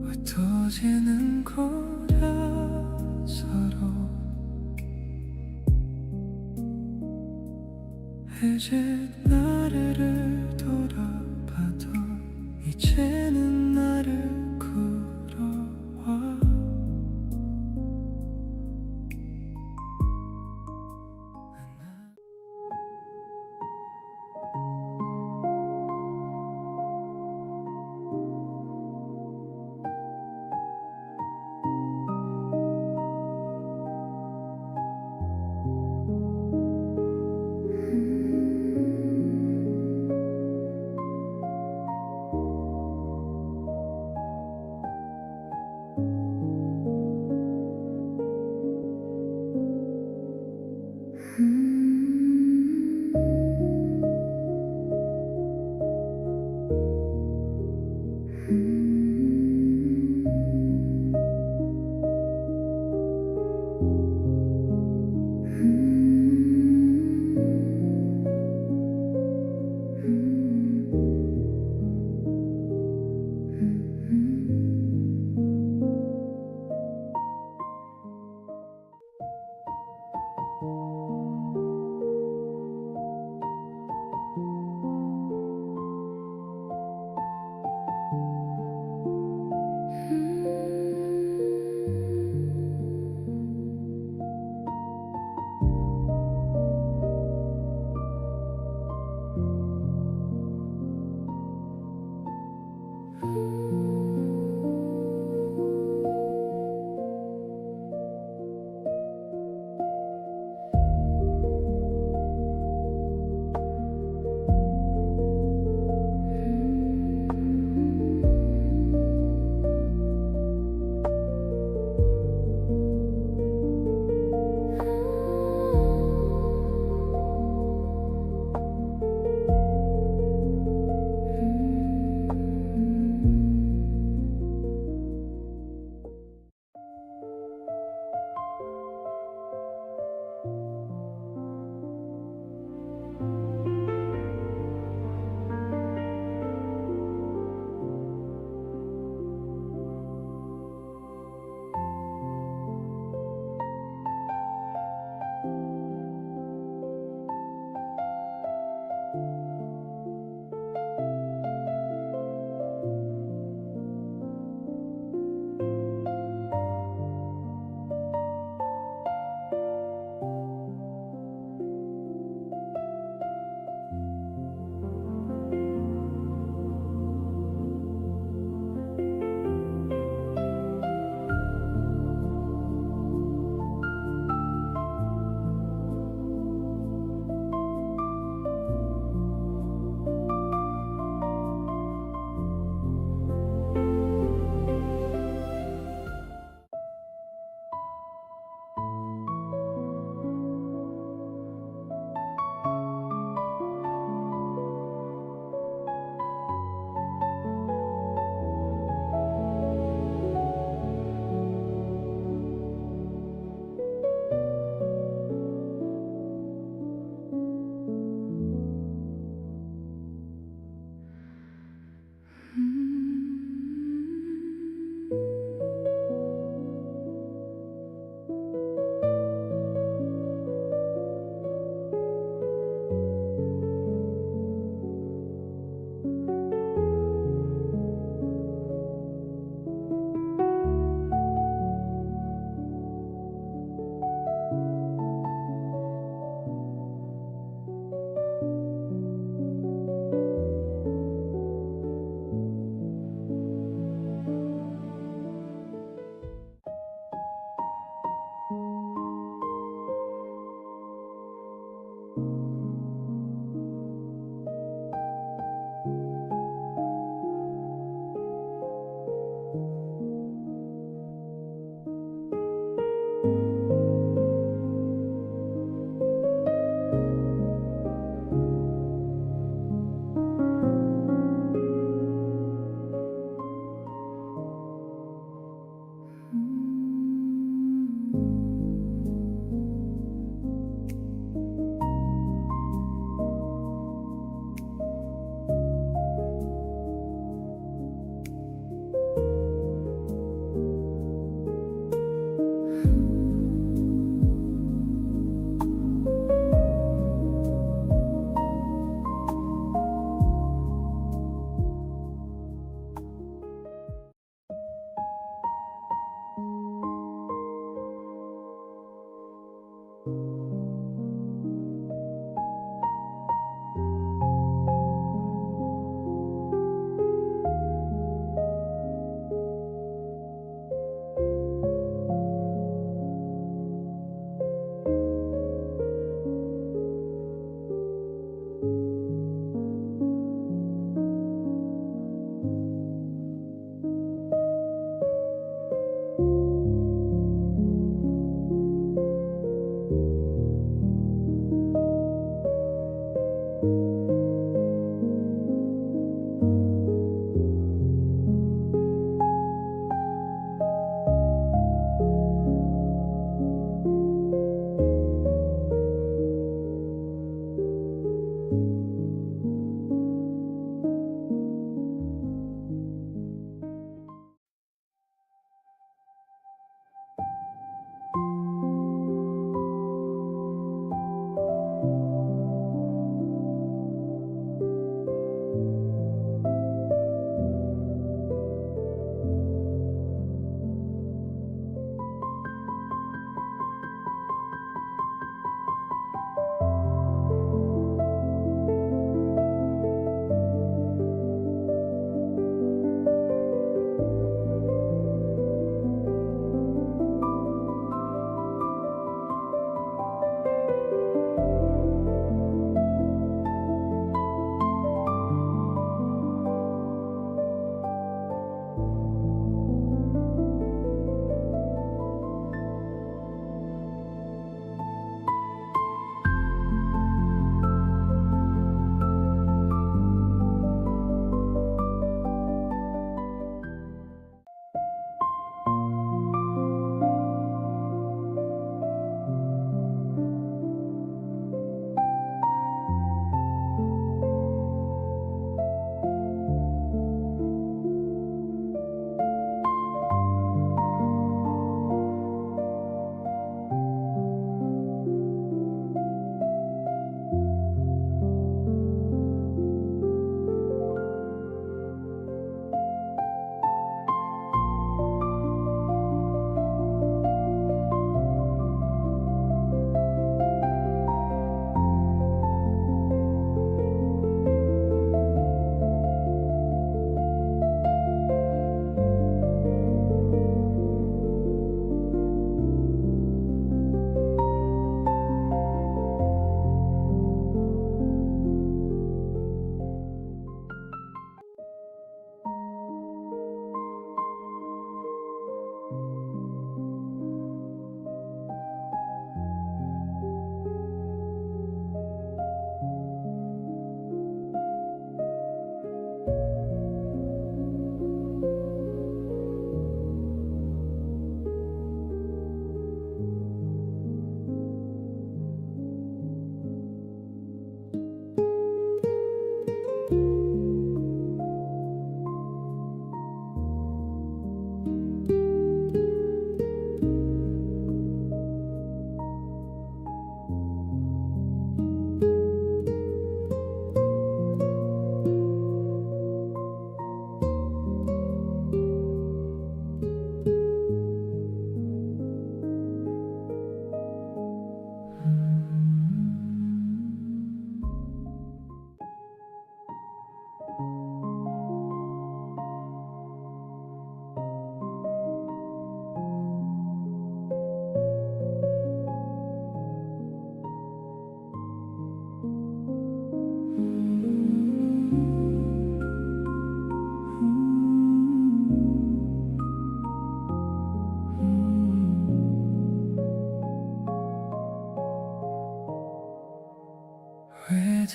흩어지는 거야 서로 이제 나를 돌아봐도 이제는 나를 끌어와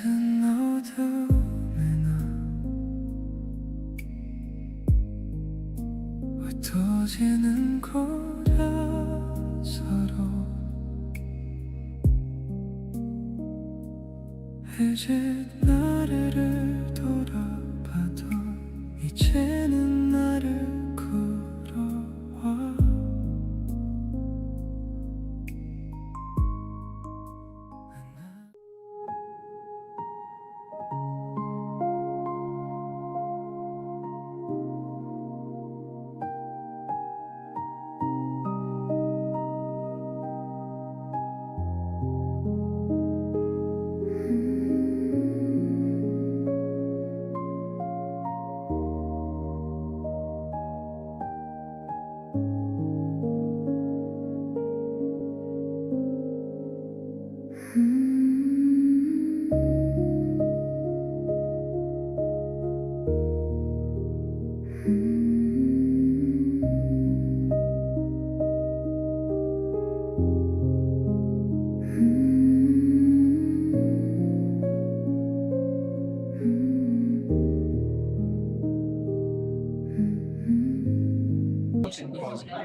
짙은 어둠에 나 흩어지는 거라 서로 이제 나를 돌아봐도 이제는 나를 끌어와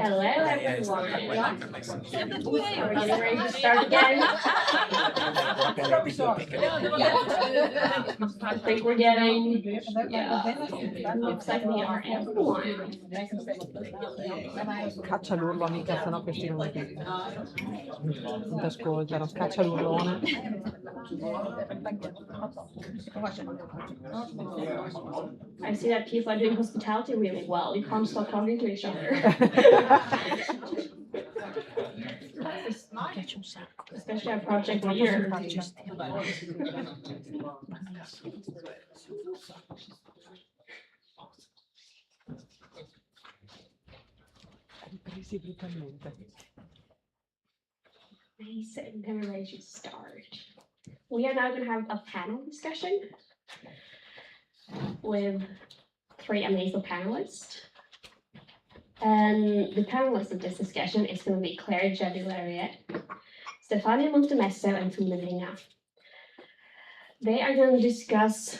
Hello, everyone. We're getting ready to start again. I think we're getting, looks like we are everyone. Caccia l'urlo amica, sennò questi non ti ascoltano. Scaccia l'urlone. I see that people are doing hospitality really well. You can't stop talking to each other. Especially our project leader. Ripresi brutalmente. Nice, and then we're ready to start. We are now going to have a panel discussion with 3 amazing panelists. And the panelists of this discussion is going to be Claire Jedilaria, Stefania Montemesso, and Tuna Vinga. They are going to discuss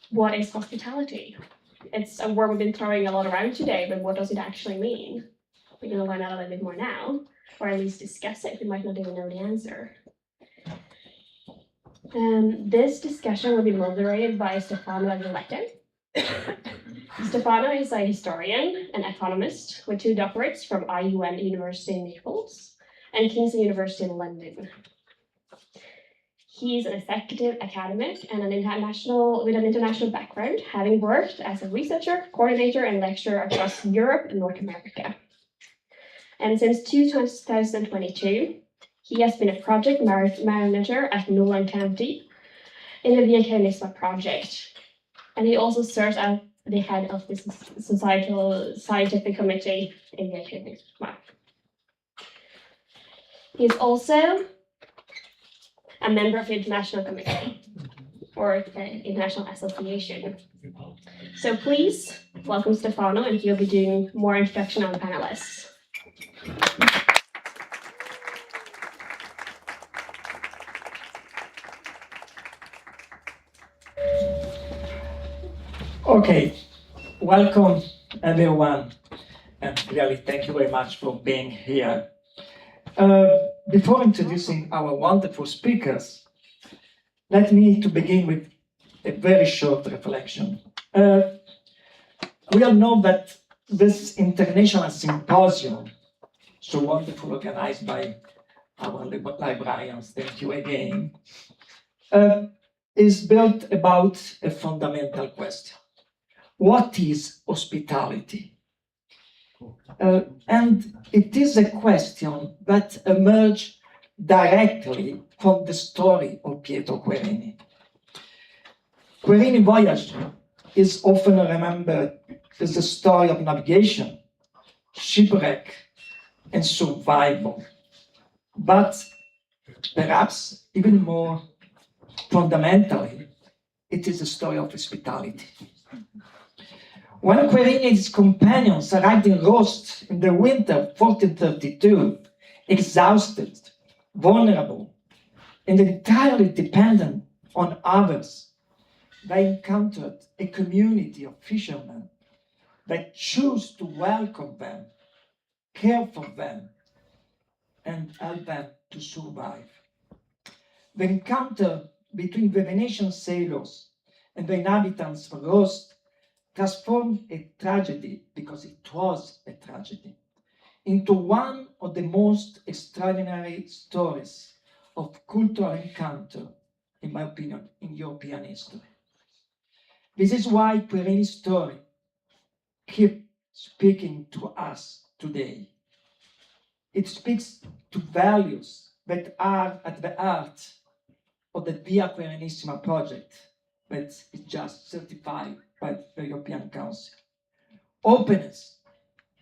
what is hospitality. It's a word we've been throwing a lot around today, but what does it actually mean? We're going to learn out a little bit more now, or at least discuss it. We might not even know the answer. This discussion will be moderated by Stefano Aguiletto. Stefano is a historian and economist with 2 doctorates from IUM University in Naples and Kingston University in London. He is an executive academic and with an international background, having worked as a researcher, coordinator, and lecturer across Europe and North America. And since 2022, he has been a project manager at Nolan County in the VK NISMA project. And he also serves as the head of the Societal Scientific Committee in VK NISMA. He is also a member of the International Committee, or the International Association. So please welcome Stefano, and he'll be doing more introduction on the panelists. Okay, welcome everyone, and really thank you very much for being here. Before introducing our wonderful speakers, let me to begin with a very short reflection. We all know that this international symposium, so wonderful organized by our librarians, thank you again, is built about a fundamental question. What is hospitality? And it is a question that emerged directly from the story of Pietro Querini. Querini's voyage is often remembered as a story of navigation, shipwreck, and survival. But perhaps even more fundamentally, it is a story of hospitality. When Querini and his companions arrived in Rost in the winter of 1432, exhausted, vulnerable, and entirely dependent on others, they encountered a community of fishermen that chose to welcome them, care for them, and help them to survive. The encounter between the Venetian sailors and the inhabitants of Rost transformed a tragedy, because it was a tragedy, into one of the most extraordinary stories of cultural encounter, in my opinion, in European history. This is why Querini's story keeps speaking to us today. It speaks to values that are at the heart of the Via Querenissima project that is just certified by the European Council. Openness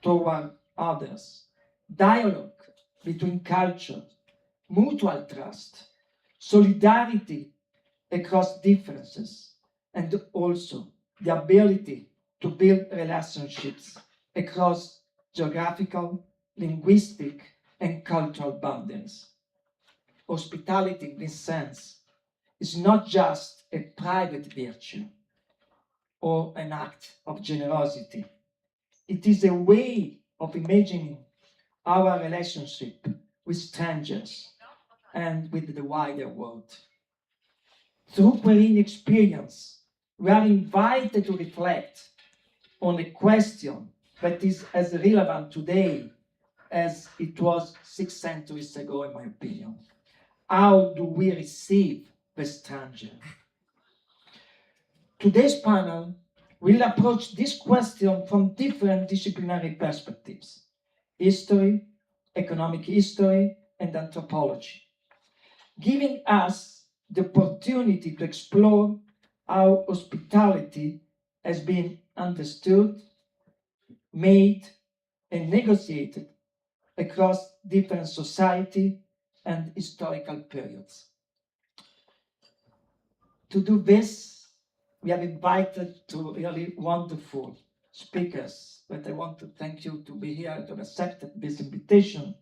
toward others, dialogue between cultures, mutual trust, solidarity across differences, and also the ability to build relationships across geographical, linguistic, and cultural boundaries. Hospitality, in this sense, is not just a private virtue or an act of generosity. It is a way of imagining our relationship with strangers and with the wider world. Through Querini experience, we are invited to reflect on a question that is as relevant today as it was 6 centuries ago, in my opinion. How do we receive the stranger? Today's panel will approach this question from different disciplinary perspectives: history, economic history, and anthropology, giving us the opportunity to explore how hospitality has been understood, made, and negotiated across different society and historical periods. To do this, we have invited two really wonderful speakers, but I want to thank you to be here, to have accepted this invitation.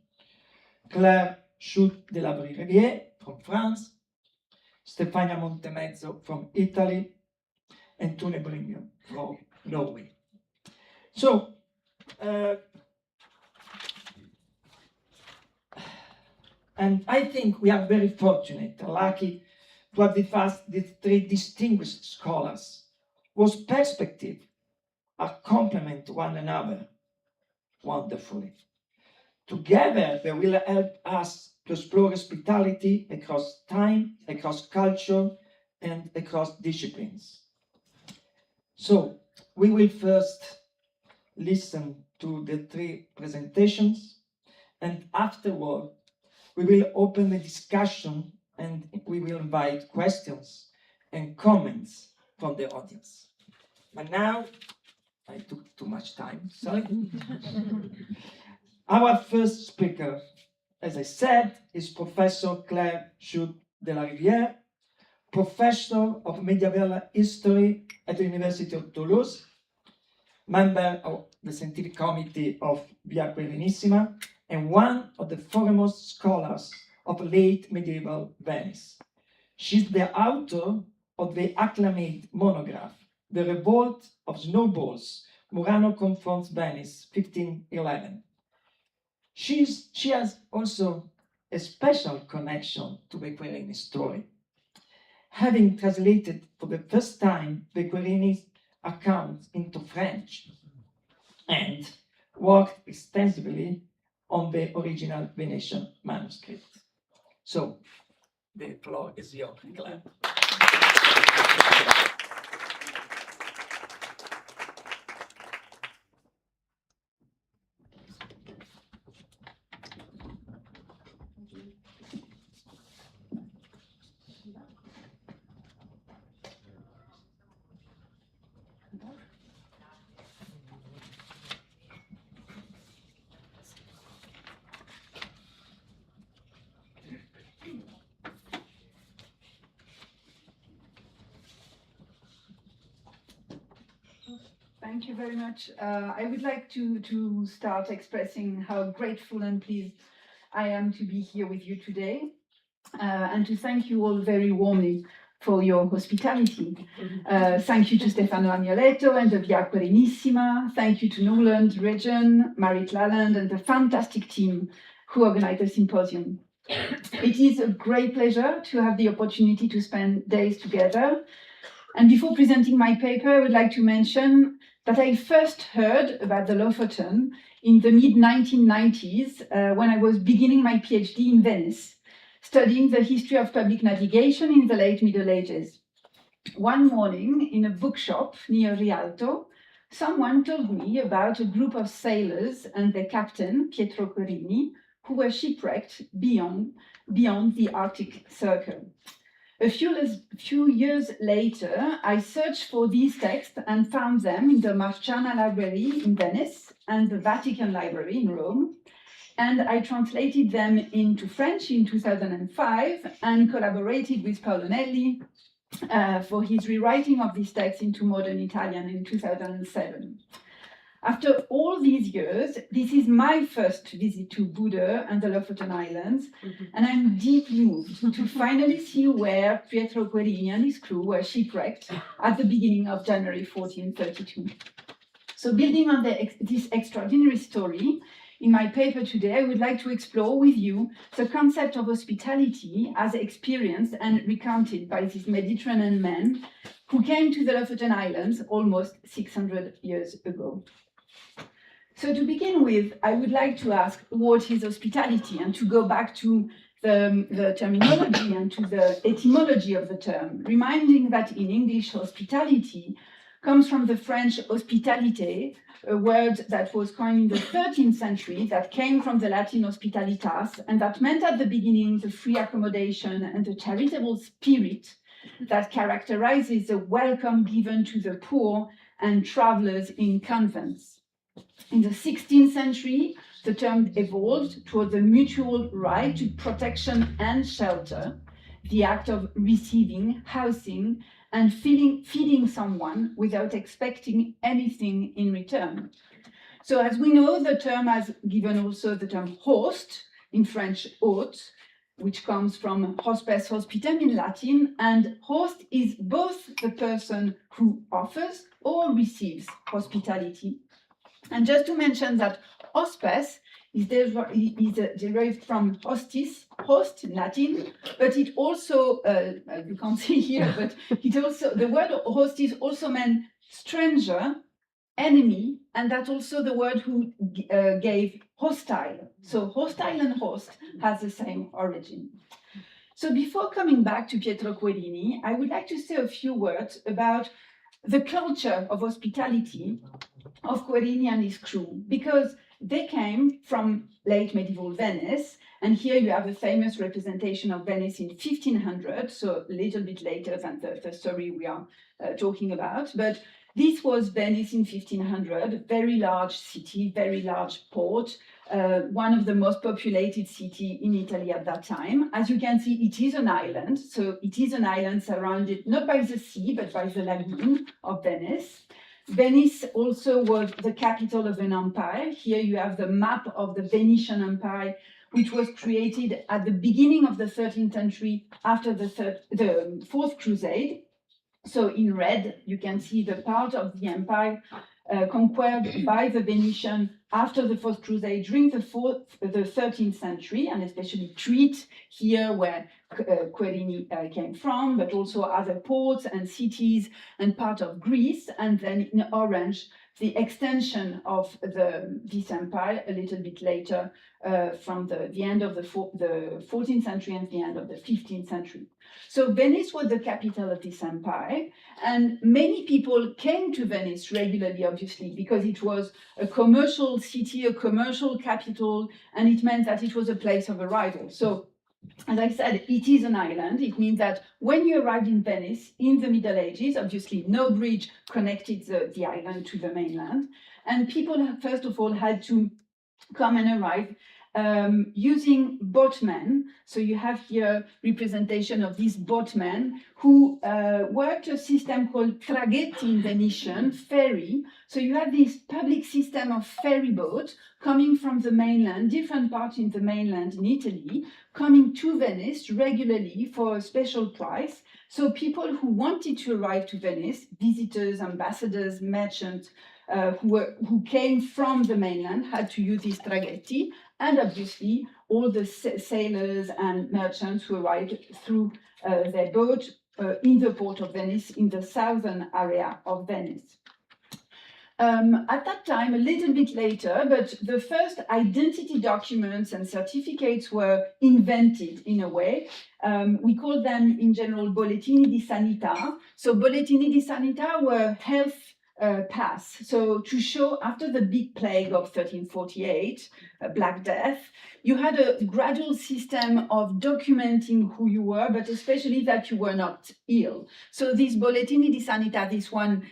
Claire Schut de la Rivière from France, Stefania Montemezzo from Italy, and Tune Bringer from Norway. So, and I think we are very fortunate, lucky, to have these three distinguished scholars whose perspectives complement one another wonderfully. Together, they will help us to explore hospitality across time, across culture, and across disciplines. So, we will first listen to the three presentations, and afterward, we will open the discussion and we will invite questions and comments from the audience. But now, I took too much time, sorry. Our first speaker, as I said, is Professor Claire Schut de la Rivière, Professor of Medieval History at the University of Toulouse, member of the Scientific Committee of Via Querenissima, and one of the foremost scholars of late medieval Venice. She's the author of the acclaimed monograph, The Revolt of Snowballs, Murano Confronts Venice, 1511. She has also a special connection to the Querini story, having translated for the first time the Querini's account into French and worked extensively on the original Venetian manuscript. So, the floor is yours, Claire. Thank you very much. I would like to start expressing how grateful and pleased I am to be here with you today, and to thank you all very warmly for your hospitality. Thank you to Stefano Agnoletto and the Via Querenissima. Thank you to Norland Region, Marit Laland, and the fantastic team who organized the symposium. It is a great pleasure to have the opportunity to spend days together. And before presenting my paper, I would like to mention that I first heard about the Lofoten in the mid-1990s when I was beginning my PhD in Venice, studying the history of public navigation in the late Middle Ages. One morning in a bookshop near Rialto, someone told me about a group of sailors and their captain, Pietro Querini, who were shipwrecked beyond the Arctic Circle. A few years later, I searched for these texts and found them in the Marciana Library in Venice and the Vatican Library in Rome. And I translated them into French in 2005 and collaborated with Paolo Nelli for his rewriting of these texts into modern Italian in 2007. After all these years, this is my first visit to Buda and the Lofoten Islands, and I'm deeply moved to finally see where Pietro Querini and his crew were shipwrecked at the beginning of January 1432. So building on this extraordinary story, in my paper today, I would like to explore with you the concept of hospitality as experienced and recounted by these Mediterranean men who came to the Lofoten Islands almost 600 years ago. So to begin with, I would like to ask, what is hospitality? And to go back to the terminology and to the etymology of the term, reminding that in English, hospitality comes from the French hospitalité, a word that was coined in the 13th century that came from the Latin hospitalitas, and that meant at the beginning the free accommodation and the charitable spirit that characterizes the welcome given to the poor and travelers in convents. In the 16th century, the term evolved toward the mutual right to protection and shelter, the act of receiving, housing, and feeding someone without expecting anything in return. So as we know, the term has given also the term host, in French hôte, which comes from hospes hospitem in Latin, and host is both the person who offers or receives hospitality. And just to mention that hospes is derived from hostis, host in Latin, but it also, you can't see here, but it also, the word hostis also meant stranger, enemy, and that's also the word who gave hostile. So hostile and host has the same origin. So before coming back to Pietro Querini, I would like to say a few words about the culture of hospitality of Querini and his crew, because they came from late medieval Venice, and here you have a famous representation of Venice in 1500, so a little bit later than the story we are talking about. But this was Venice in 1500, very large city, very large port, one of the most populated cities in Italy at that time. As you can see, it is an island, so it is an island surrounded not by the sea, but by the lagoon of Venice. Venice also was the capital of an empire. Here you have the map of the Venetian Empire, which was created at the beginning of the 13th century after the Fourth Crusade. So in red, you can see the part of the empire conquered by the Venetian after the Fourth Crusade during the 13th century, and especially Crete, here where Querini came from, but also other ports and cities and part of Greece, and then in orange, the extension of this empire a little bit later from the end of the 14th century and the end of the 15th century. So Venice was the capital of this empire, and many people came to Venice regularly, obviously, because it was a commercial city, a commercial capital, and it meant that it was a place of arrival. So, as I said, it is an island. It means that when you arrived in Venice in the Middle Ages, obviously no bridge connected the island to the mainland, and people, first of all, had to come and arrive using boatmen. So you have here representation of these boatmen who worked a system called traghetti in Venetian, ferry. So you have this public system of ferry boats coming from the mainland, different parts in the mainland in Italy, coming to Venice regularly for a special price, So people who wanted to arrive to Venice, visitors, ambassadors, merchants, who came from the mainland had to use these traghetti, and obviously all the sailors and merchants who arrived through their boat in the port of Venice, in the southern area of Venice. At that time, a little bit later, but the first identity documents and certificates were invented in a way. We call them in general bollettini di sanità. So bollettini di sanità were health pass. So to show after the big plague of 1348, Black Death, you had a gradual system of documenting who you were, but especially that you were not ill. So this Bollettini di Sanità, this one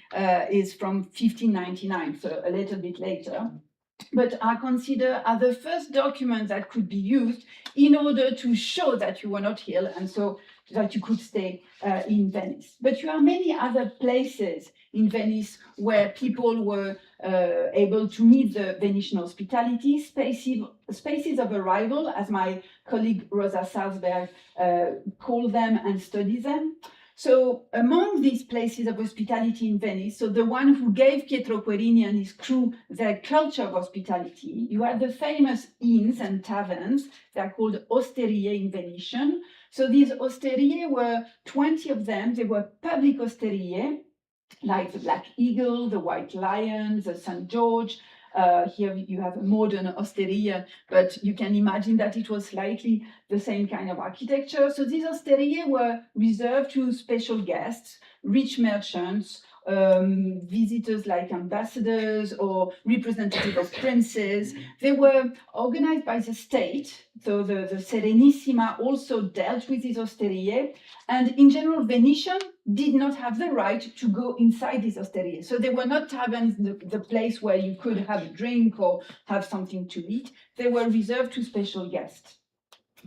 is from 1599, so a little bit later, but are considered as the first document that could be used in order to show that you were not ill and so that you could stay in Venice. But you have many other places in Venice where people were able to meet the Venetian hospitality, spaces of arrival, as my colleague Rosa Salzberg called them and studied them. So among these places of hospitality in Venice, so the one who gave Pietro Querini and his crew their culture of hospitality, you had the famous inns and taverns. They're called osterie in Venetian. So these osterie were 20 of them. They were public osterie, like the Black Eagle, the White Lion, the St. George. Here you have a modern osteria, but you can imagine that it was slightly the same kind of architecture. So these osteria were reserved to special guests, rich merchants, visitors like ambassadors or representatives of princes. They were organized by the state. So the Serenissima also dealt with these osterie. And in general, Venetian did not have the right to go inside these osterie. So they were not taverns, the place where you could have a drink or have something to eat. They were reserved to special guests.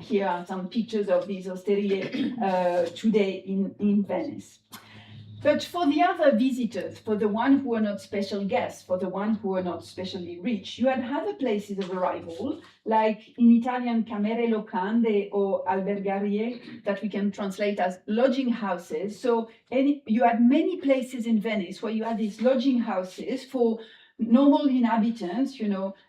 Here are some pictures of these osterie today in Venice. But for the other visitors, for the ones who were not special guests, for the ones who were not specially rich, you had other places of arrival, like in Italian camere locande or albergarie, that we can translate as lodging houses. So you had many places in Venice where you had these lodging houses for normal inhabitants,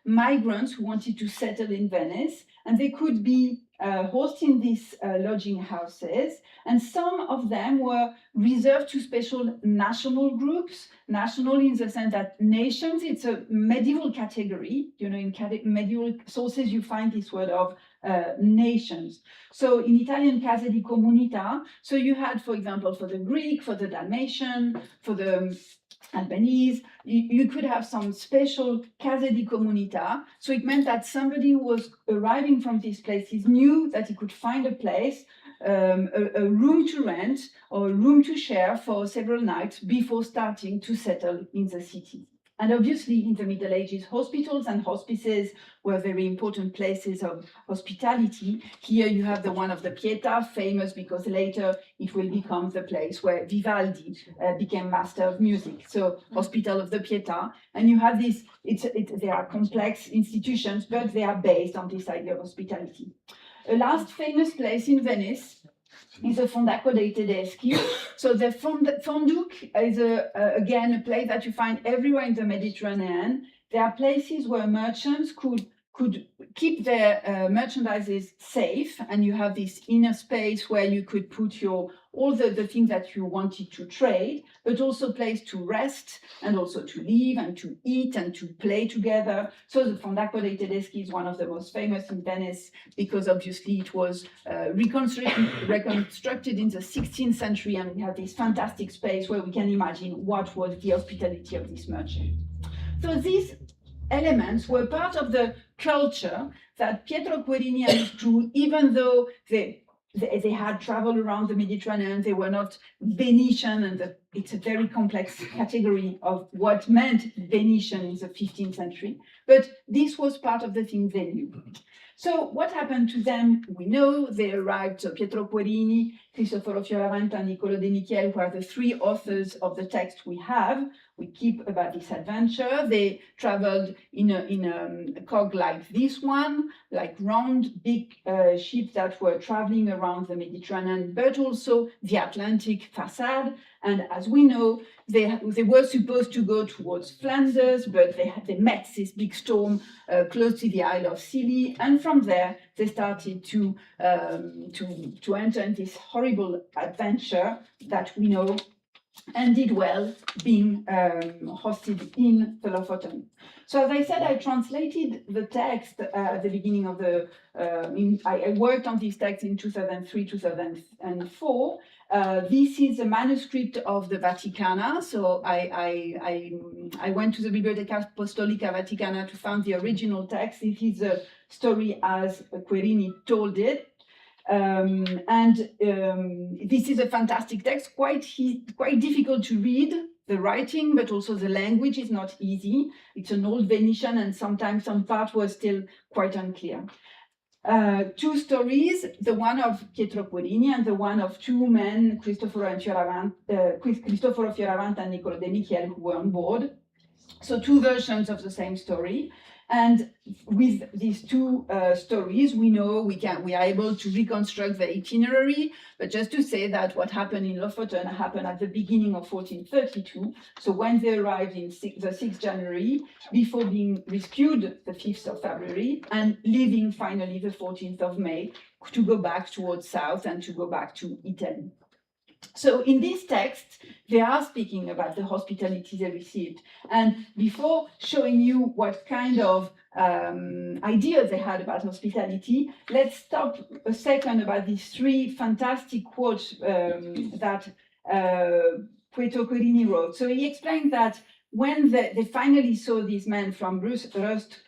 migrants who wanted to settle in Venice, and they could be hosting these lodging houses, and some of them were reserved to special national groups. National in the sense that nations, it's a medieval category. In medieval sources, you find this word of nations. So in Italian, Casa di Comunità, so you had, for example, for the Greek, for the Dalmatian, for the Albanese, you could have some special casa di comunità. So it meant that somebody who was arriving from these places knew that he could find a place, a room to rent or a room to share for several nights before starting to settle in the city. And obviously, in the Middle Ages, hospitals and hospices were very important places of hospitality. Here you have the one of the Pietà, famous because later it will become the place where Vivaldi became master of music. So, Hospital of the Pietà. And you have this, they are complex institutions, but they are based on this idea of hospitality. A last famous place in Venice is the Fondaco dei Tedeschi. So the Fonduc is again a place that you find everywhere in the Mediterranean. There are places where merchants could keep their merchandises safe, and you have this inner space where you could put all the things that you wanted to trade, but also place to rest and also to live and to eat and to play together. So the Fondaco dei Tedeschi is one of the most famous in Venice because obviously it was reconstructed in the 16th century, and we have this fantastic space where we can imagine what was the hospitality of this merchant. So these elements were part of the culture that Pietro Querini and his crew, even though they had traveled around the Mediterranean, they were not Venetian, and it's a very complex category of what meant Venetian in the 15th century. But this was part of the thing they knew. So what happened to them? We know they arrived. So Pietro Querini, Cristoforo Fioravante and Niccolo De Michele, who are the three authors of the text we have. We keep about this adventure. They traveled in a cog like this one, like round, big ships that were traveling around the Mediterranean, but also the Atlantic facade. And as we know, they were supposed to go towards Flanders, but they met this big storm close to the Isle of Scilly, and from there they started to enter in this horrible adventure that we know ended well, being hosted in the Lofoten. So as I said, I translated the text at the beginning of the, I worked on this text in 2003, 2004. This is a manuscript of the Vaticana. So I went to the Biblioteca Apostolica Vaticana to find the original text. It is a story as Querini told it. This is a fantastic text, quite difficult to read, the writing, but also the language is not easy. It's an old Venetian, and sometimes some part was still quite unclear. Two stories, the one of Pietro Querini and the one of two men, Cristoforo Fioravante and Niccolo De Michele, who were on board. So two versions of the same story. And with these two stories, we know we are able to reconstruct the itinerary. But just to say that what happened in Lofoten happened at the beginning of 1432. So when they arrived in the 6th January, before being rescued the 5th of February, and leaving finally the 14th of May to go back towards south and to go back to Italy. So in this text, they are speaking about the hospitality they received. And before showing you what kind of ideas they had about hospitality, let's stop a second about these three fantastic quotes that Pietro Querini wrote. So he explained that when they finally saw these men from Rust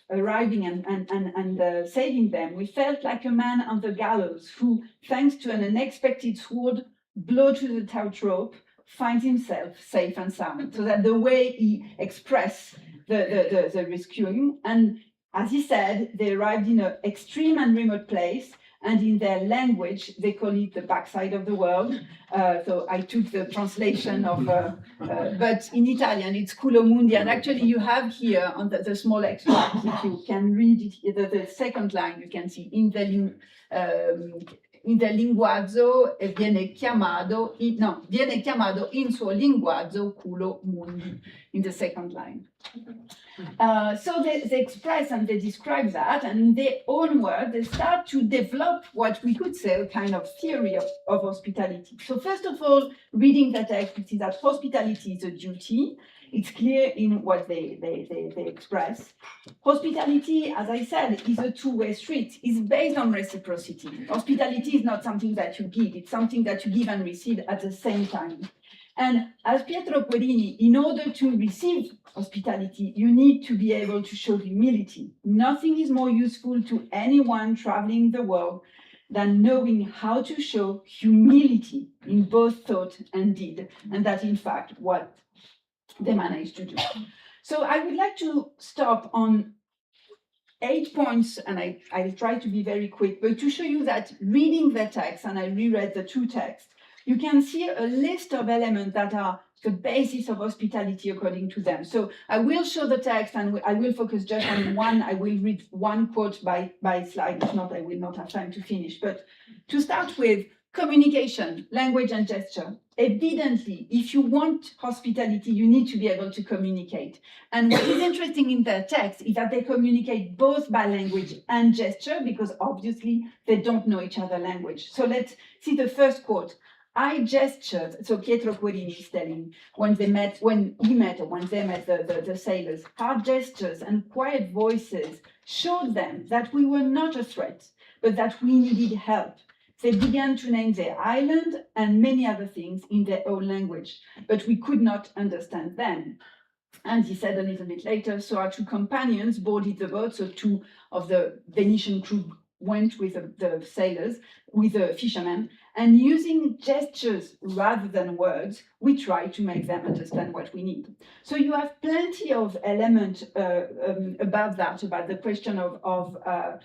arriving and saving them, we felt like a man on the gallows who, thanks to an unexpected sword, blow to the tightrope, finds himself safe and sound. So that the way he expressed the rescuing, and as he said, they arrived in an extreme and remote place, and in their language, they call it the backside of the world. So I took the translation of, but in Italian, it's Culo Mundi, and actually you have here on the small extract, if you can read it, the second line, you can see in the linguaggio viene chiamato in suo linguaggio culo mundi, in the second line. So they express and they describe that, and in their own words, they start to develop what we could say a kind of theory of hospitality. So first of all, reading the text, we see that hospitality is a duty. It's clear in what they express. Hospitality, as I said, is a two-way street. It's based on reciprocity. Hospitality is not something that you give. It's something that you give and receive at the same time. And as Pietro Querini, in order to receive hospitality, you need to be able to show humility. Nothing is more useful to anyone traveling the world than knowing how to show humility in both thought and deed. And that's in fact what they managed to do. So I would like to stop on 8 points, and I try to be very quick, but to show you that reading the text, and I reread the two texts, you can see a list of elements that are the basis of hospitality according to them. So I will show the text and I will focus just on one. I will read one quote by slide. If not, I will not have time to finish. But to start with, communication, language and gesture. Evidently, if you want hospitality, you need to be able to communicate. And what is interesting in their text is that they communicate both by language and gesture, because obviously they don't know each other's language. So let's see the first quote. I gestured, so Pietro Querini is telling, when they met the sailors, our gestures and quiet voices showed them that we were not a threat, but that we needed help. They began to name their island and many other things in their own language, but we could not understand them. And he said a little bit later, so our two companions boarded the boat, so two of the Venetian crew went with the sailors, with the fishermen, and using gestures rather than words, we try to make them understand what we need. So you have plenty of elements about that, about the question of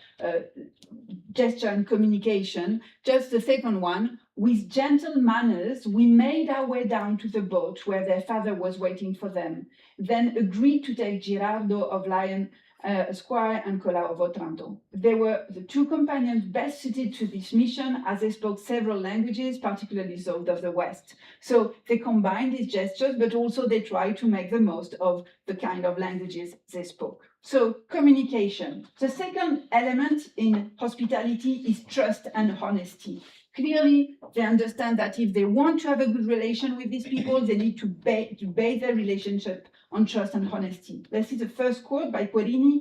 gesture and communication. Just the second one, With gentle manners, we made our way down to the boat where their father was waiting for them, then agreed to take Girardo of Lion Squire and Cola of Otranto. They were the two companions best suited to this mission, as they spoke several languages, particularly those of the West. So they combined these gestures, but also they tried to make the most of the kind of languages they spoke. So communication. The second element in hospitality is trust and honesty. Clearly, they understand that if they want to have a good relation with these people, they need to base their relationship on trust and honesty. This is the first quote by Querini.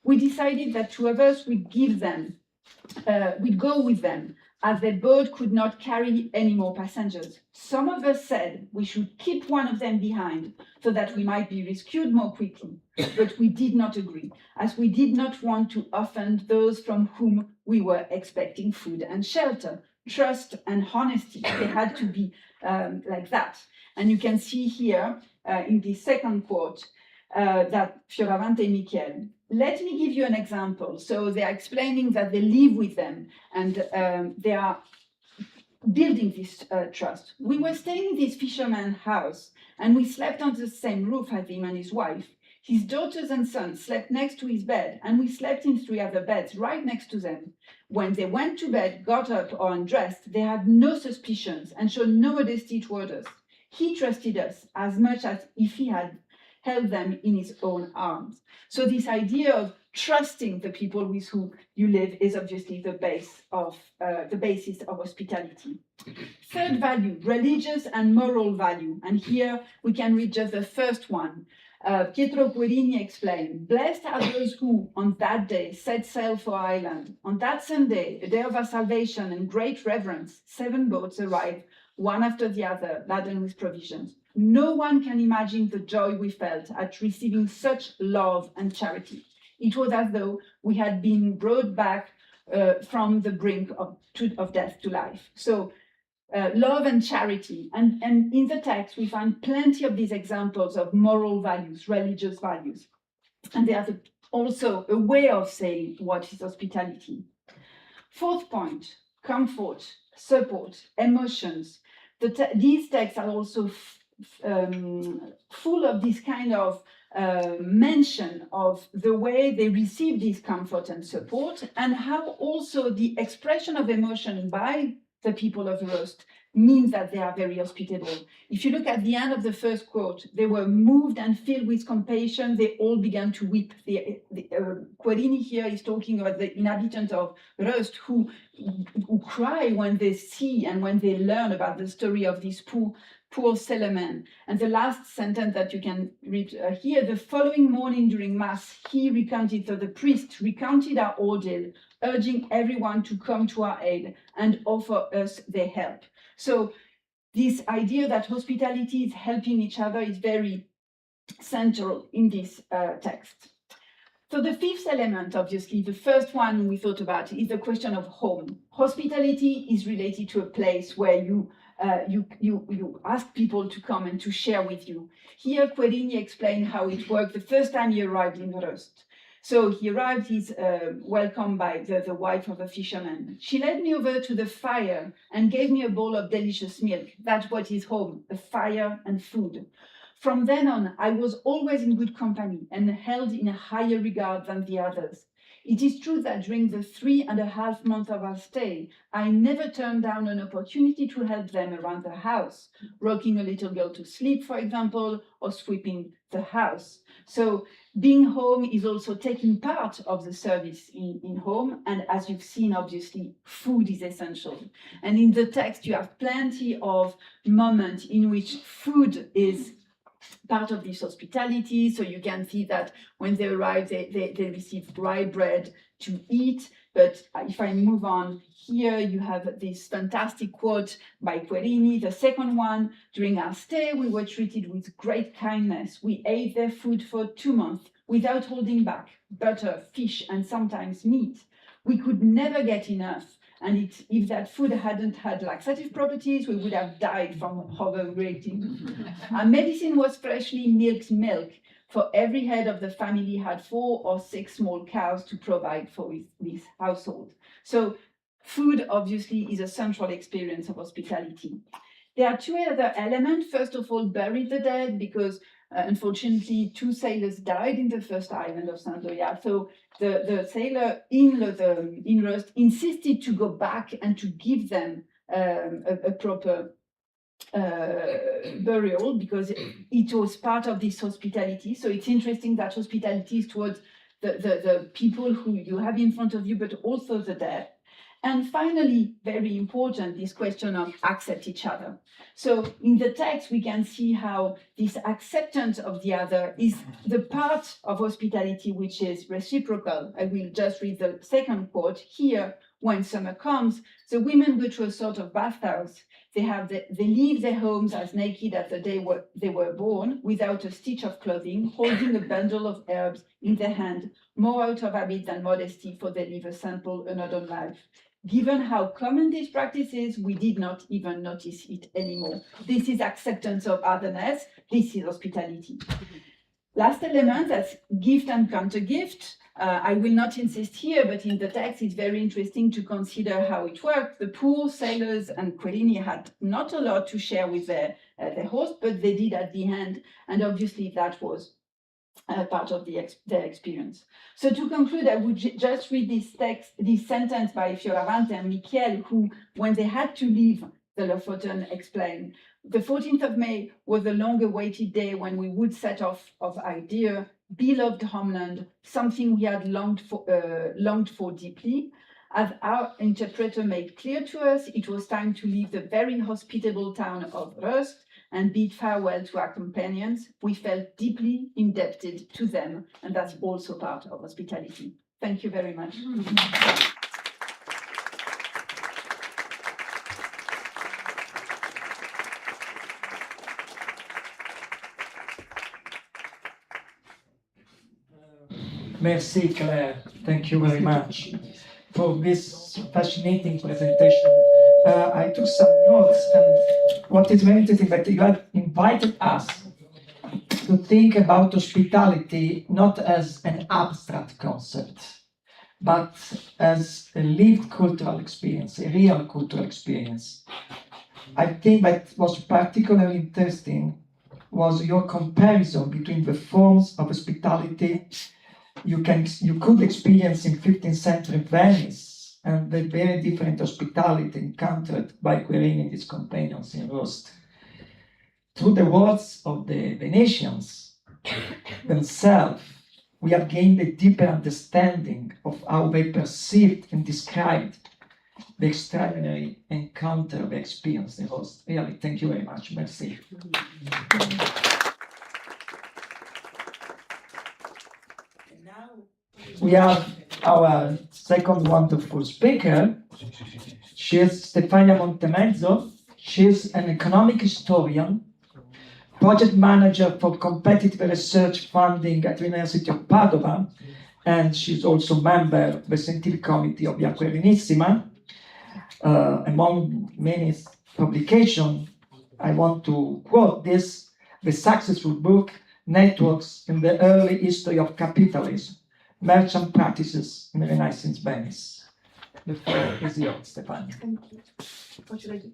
We decided that two of us would we'd go with them, as their boat could not carry any more passengers. Some of us said we should keep one of them behind so that we might be rescued more quickly. But we did not agree, as we did not want to offend those from whom we were expecting food and shelter. Trust and honesty, they had to be like that. And you can see here in the second quote that Fioravante Michel. Let me give you an example. So they are explaining that they live with them and they are building this trust. We were staying in this fisherman's house and we slept under the same roof as him and his wife. His daughters and sons slept next to his bed, and we slept in 3 other beds right next to them. When they went to bed, got up or undressed, they had no suspicions and showed no modesty toward us. He trusted us as much as if he had held them in his own arms. So this idea of trusting the people with whom you live is obviously the basis of hospitality. Third value, religious and moral value. And here we can read just the first one. Pietro Querini explained, blessed are those who, on that day, set sail for Ireland. On that Sunday, a day of our salvation and great reverence, 7 boats arrived, one after the other, laden with provisions. No one can imagine the joy we felt at receiving such love and charity. It was as though we had been brought back from the brink of death to life. So love and charity. And in the text, we find plenty of these examples of moral values, religious values. And they are also a way of saying what is hospitality. Fourth point, comfort, support, emotions. These texts are also full of this kind of mention of the way they receive this comfort and support, and how also the expression of emotion by the people of Rost means that they are very hospitable. If you look at the end of the first quote, they were moved and filled with compassion. They all began to weep. Querini here is talking about the inhabitants of Rost who cry when they see and when they learn about the story of this poor sailorman. And the last sentence that you can read here, the following morning during Mass, the priest recounted our ordeal, urging everyone to come to our aid and offer us their help. So this idea that hospitality is helping each other is very central in this text. So the fifth element, obviously, the first one we thought about is the question of home. Hospitality is related to a place where you ask people to come and to share with you. Here, Querini explained how it worked the first time he arrived in Rost. So he arrived, he's welcomed by the wife of a fisherman. She led me over to the fire and gave me a bowl of delicious milk. That's what is home, a fire and food. From then on, I was always in good company and held in a higher regard than the others. It is true that during the 3.5 months of our stay, I never turned down an opportunity to help them around the house, rocking a little girl to sleep, for example, or sweeping the house. So being home is also taking part of the service in home. And as you've seen, obviously, food is essential. And in the text, you have plenty of moments in which food is part of this hospitality. So you can see that when they arrive, they receive rye bread to eat. But if I move on, here you have this fantastic quote by Querini. The second one, during our stay, we were treated with great kindness. We ate their food for 2 months without holding back, butter, fish, and sometimes meat. We could never get enough. And if that food hadn't had laxative properties, we would have died from overeating. Our medicine was freshly milked milk, for every head of the family had 4 or 6 small cows to provide for this household. So Food, obviously, is a central experience of hospitality. There are two other elements. First of all, bury the dead, because unfortunately, 2 sailors died in the first island of Saint-Doya. So the sailor in Rust insisted to go back and to give them a proper burial, because it was part of this hospitality. So it's interesting that hospitality is towards the people who you have in front of you, but also the dead. And finally, very important, this question of accept each other. So in the text, we can see how this acceptance of the other is the part of hospitality which is reciprocal. I will just read the second quote here. When summer comes, the women go to a sort of bathhouse. They leave their homes as naked as the day they were born, without a stitch of clothing, holding a bundle of herbs in their hand, more out of habit than modesty, for they live a simple, unadorned life. Given how common this practice is, we did not even notice it anymore. This is acceptance of otherness. This is hospitality. Last element, that's gift and counter-gift. I will not insist here, but in the text, it's very interesting to consider how it worked. The poor sailors and Querini had not a lot to share with their host, but they did at the end. And obviously, that was part of their experience. So to conclude, I would just read this sentence by Fioravante and Michiel, who, when they had to leave the Lofoten, explained, "The 14th of May was a long-awaited day when we would set off of our dear, beloved homeland, something we had longed for deeply. As our interpreter made clear to us, it was time to leave the very hospitable town of Rust and bid farewell to our companions. We felt deeply indebted to them, and that's also part of hospitality." Thank you very much. Merci, Claire. Thank you very much for this fascinating presentation. I took some notes, and what is very interesting that you have invited us to think about hospitality not as an abstract concept, but as a lived cultural experience, a real cultural experience. I think that was particularly interesting was your comparison between the forms of hospitality you could experience in 15th century Venice and the very different hospitality encountered by Querini and his companions in Rust. Through the words of the Venetians themselves, we have gained a deeper understanding of how they perceived and described the extraordinary encounter they experienced in Rust. Really, thank you very much. Merci. We have our second wonderful speaker. She is Stefania Montemezzo. She is an economic historian, project manager for competitive research funding at the University of Padua, and she's also a member of the scientific committee of the Querinissima. Among many publications, I want to quote this, the successful book, Networks in the Early History of Capitalism, Merchant Practices in Renaissance Venice. The floor is yours, Stefania. Thank you. What should I do?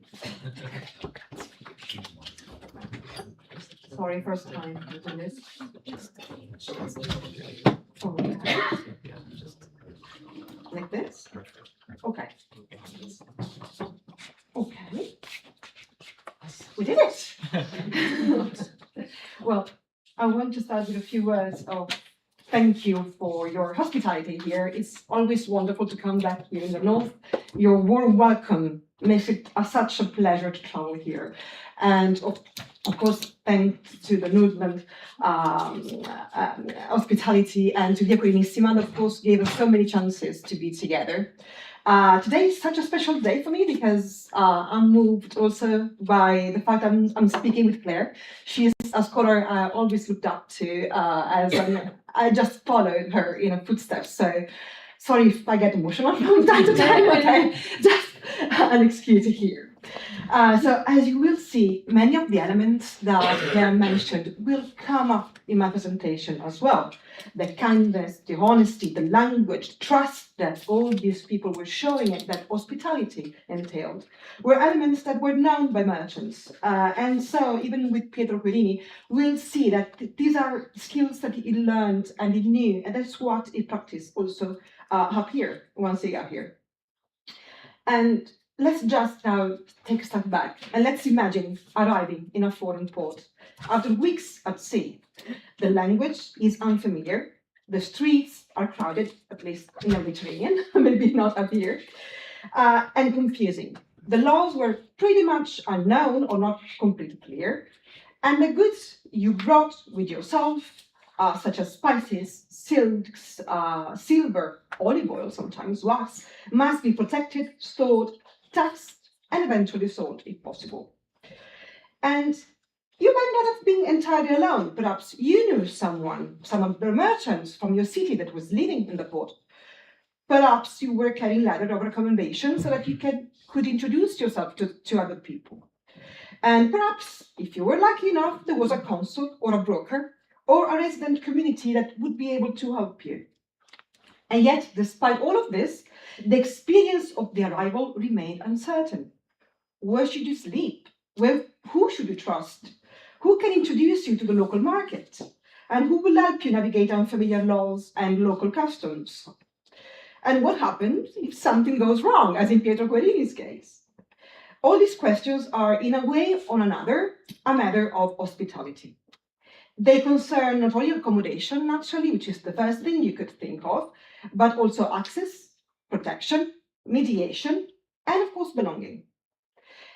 Sorry, first time doing this. Oh, like this? Okay. Okay. We did it! Well, I want to start with a few words of thank you for your hospitality here. It's always wonderful to come back here in the north. Your warm welcome makes it such a pleasure to travel here. And of course, thanks to the movement, hospitality, and to the Querinissima, that of course gave us so many chances to be together. Today is such a special day for me because I'm moved also by the fact I'm speaking with Claire. She is a scholar I always looked up to, I just followed her in her footsteps. So sorry if I get emotional from time to time, okay? Just an excuse here. So as you will see, many of the elements that were mentioned will come up in my presentation as well. The kindness, the honesty, the language, trust that all these people were showing and that hospitality entailed were elements that were known by merchants. And so even with Pietro Querini, we'll see that these are skills that he learned and he knew, and that's what he practiced also up here once he got here. And let's just now take a step back and let's imagine arriving in a foreign port. After weeks at sea, the language is unfamiliar, the streets are crowded, at least in the Mediterranean, maybe not up here, and confusing. The laws were pretty much unknown or not completely clear, and the goods you brought with yourself, such as spices, silks, silver, olive oil, sometimes wax, must be protected, stored, taxed, and eventually sold if possible. And you might not have been entirely alone. Perhaps you knew someone, some of the merchants from your city that was living in the port. Perhaps you were carrying letters of recommendation so that you could introduce yourself to other people. And perhaps, if you were lucky enough, there was a consul or a broker or a resident community that would be able to help you. And yet, despite all of this, the experience of the arrival remained uncertain. Where should you sleep? Who should you trust? Who can introduce you to the local market? And who will help you navigate unfamiliar laws and local customs? And what happens if something goes wrong, as in Pietro Querini's case? All these questions are, in a way or another, a matter of hospitality. They concern not only accommodation, naturally, which is the first thing you could think of, but also access, protection, mediation, and of course, belonging.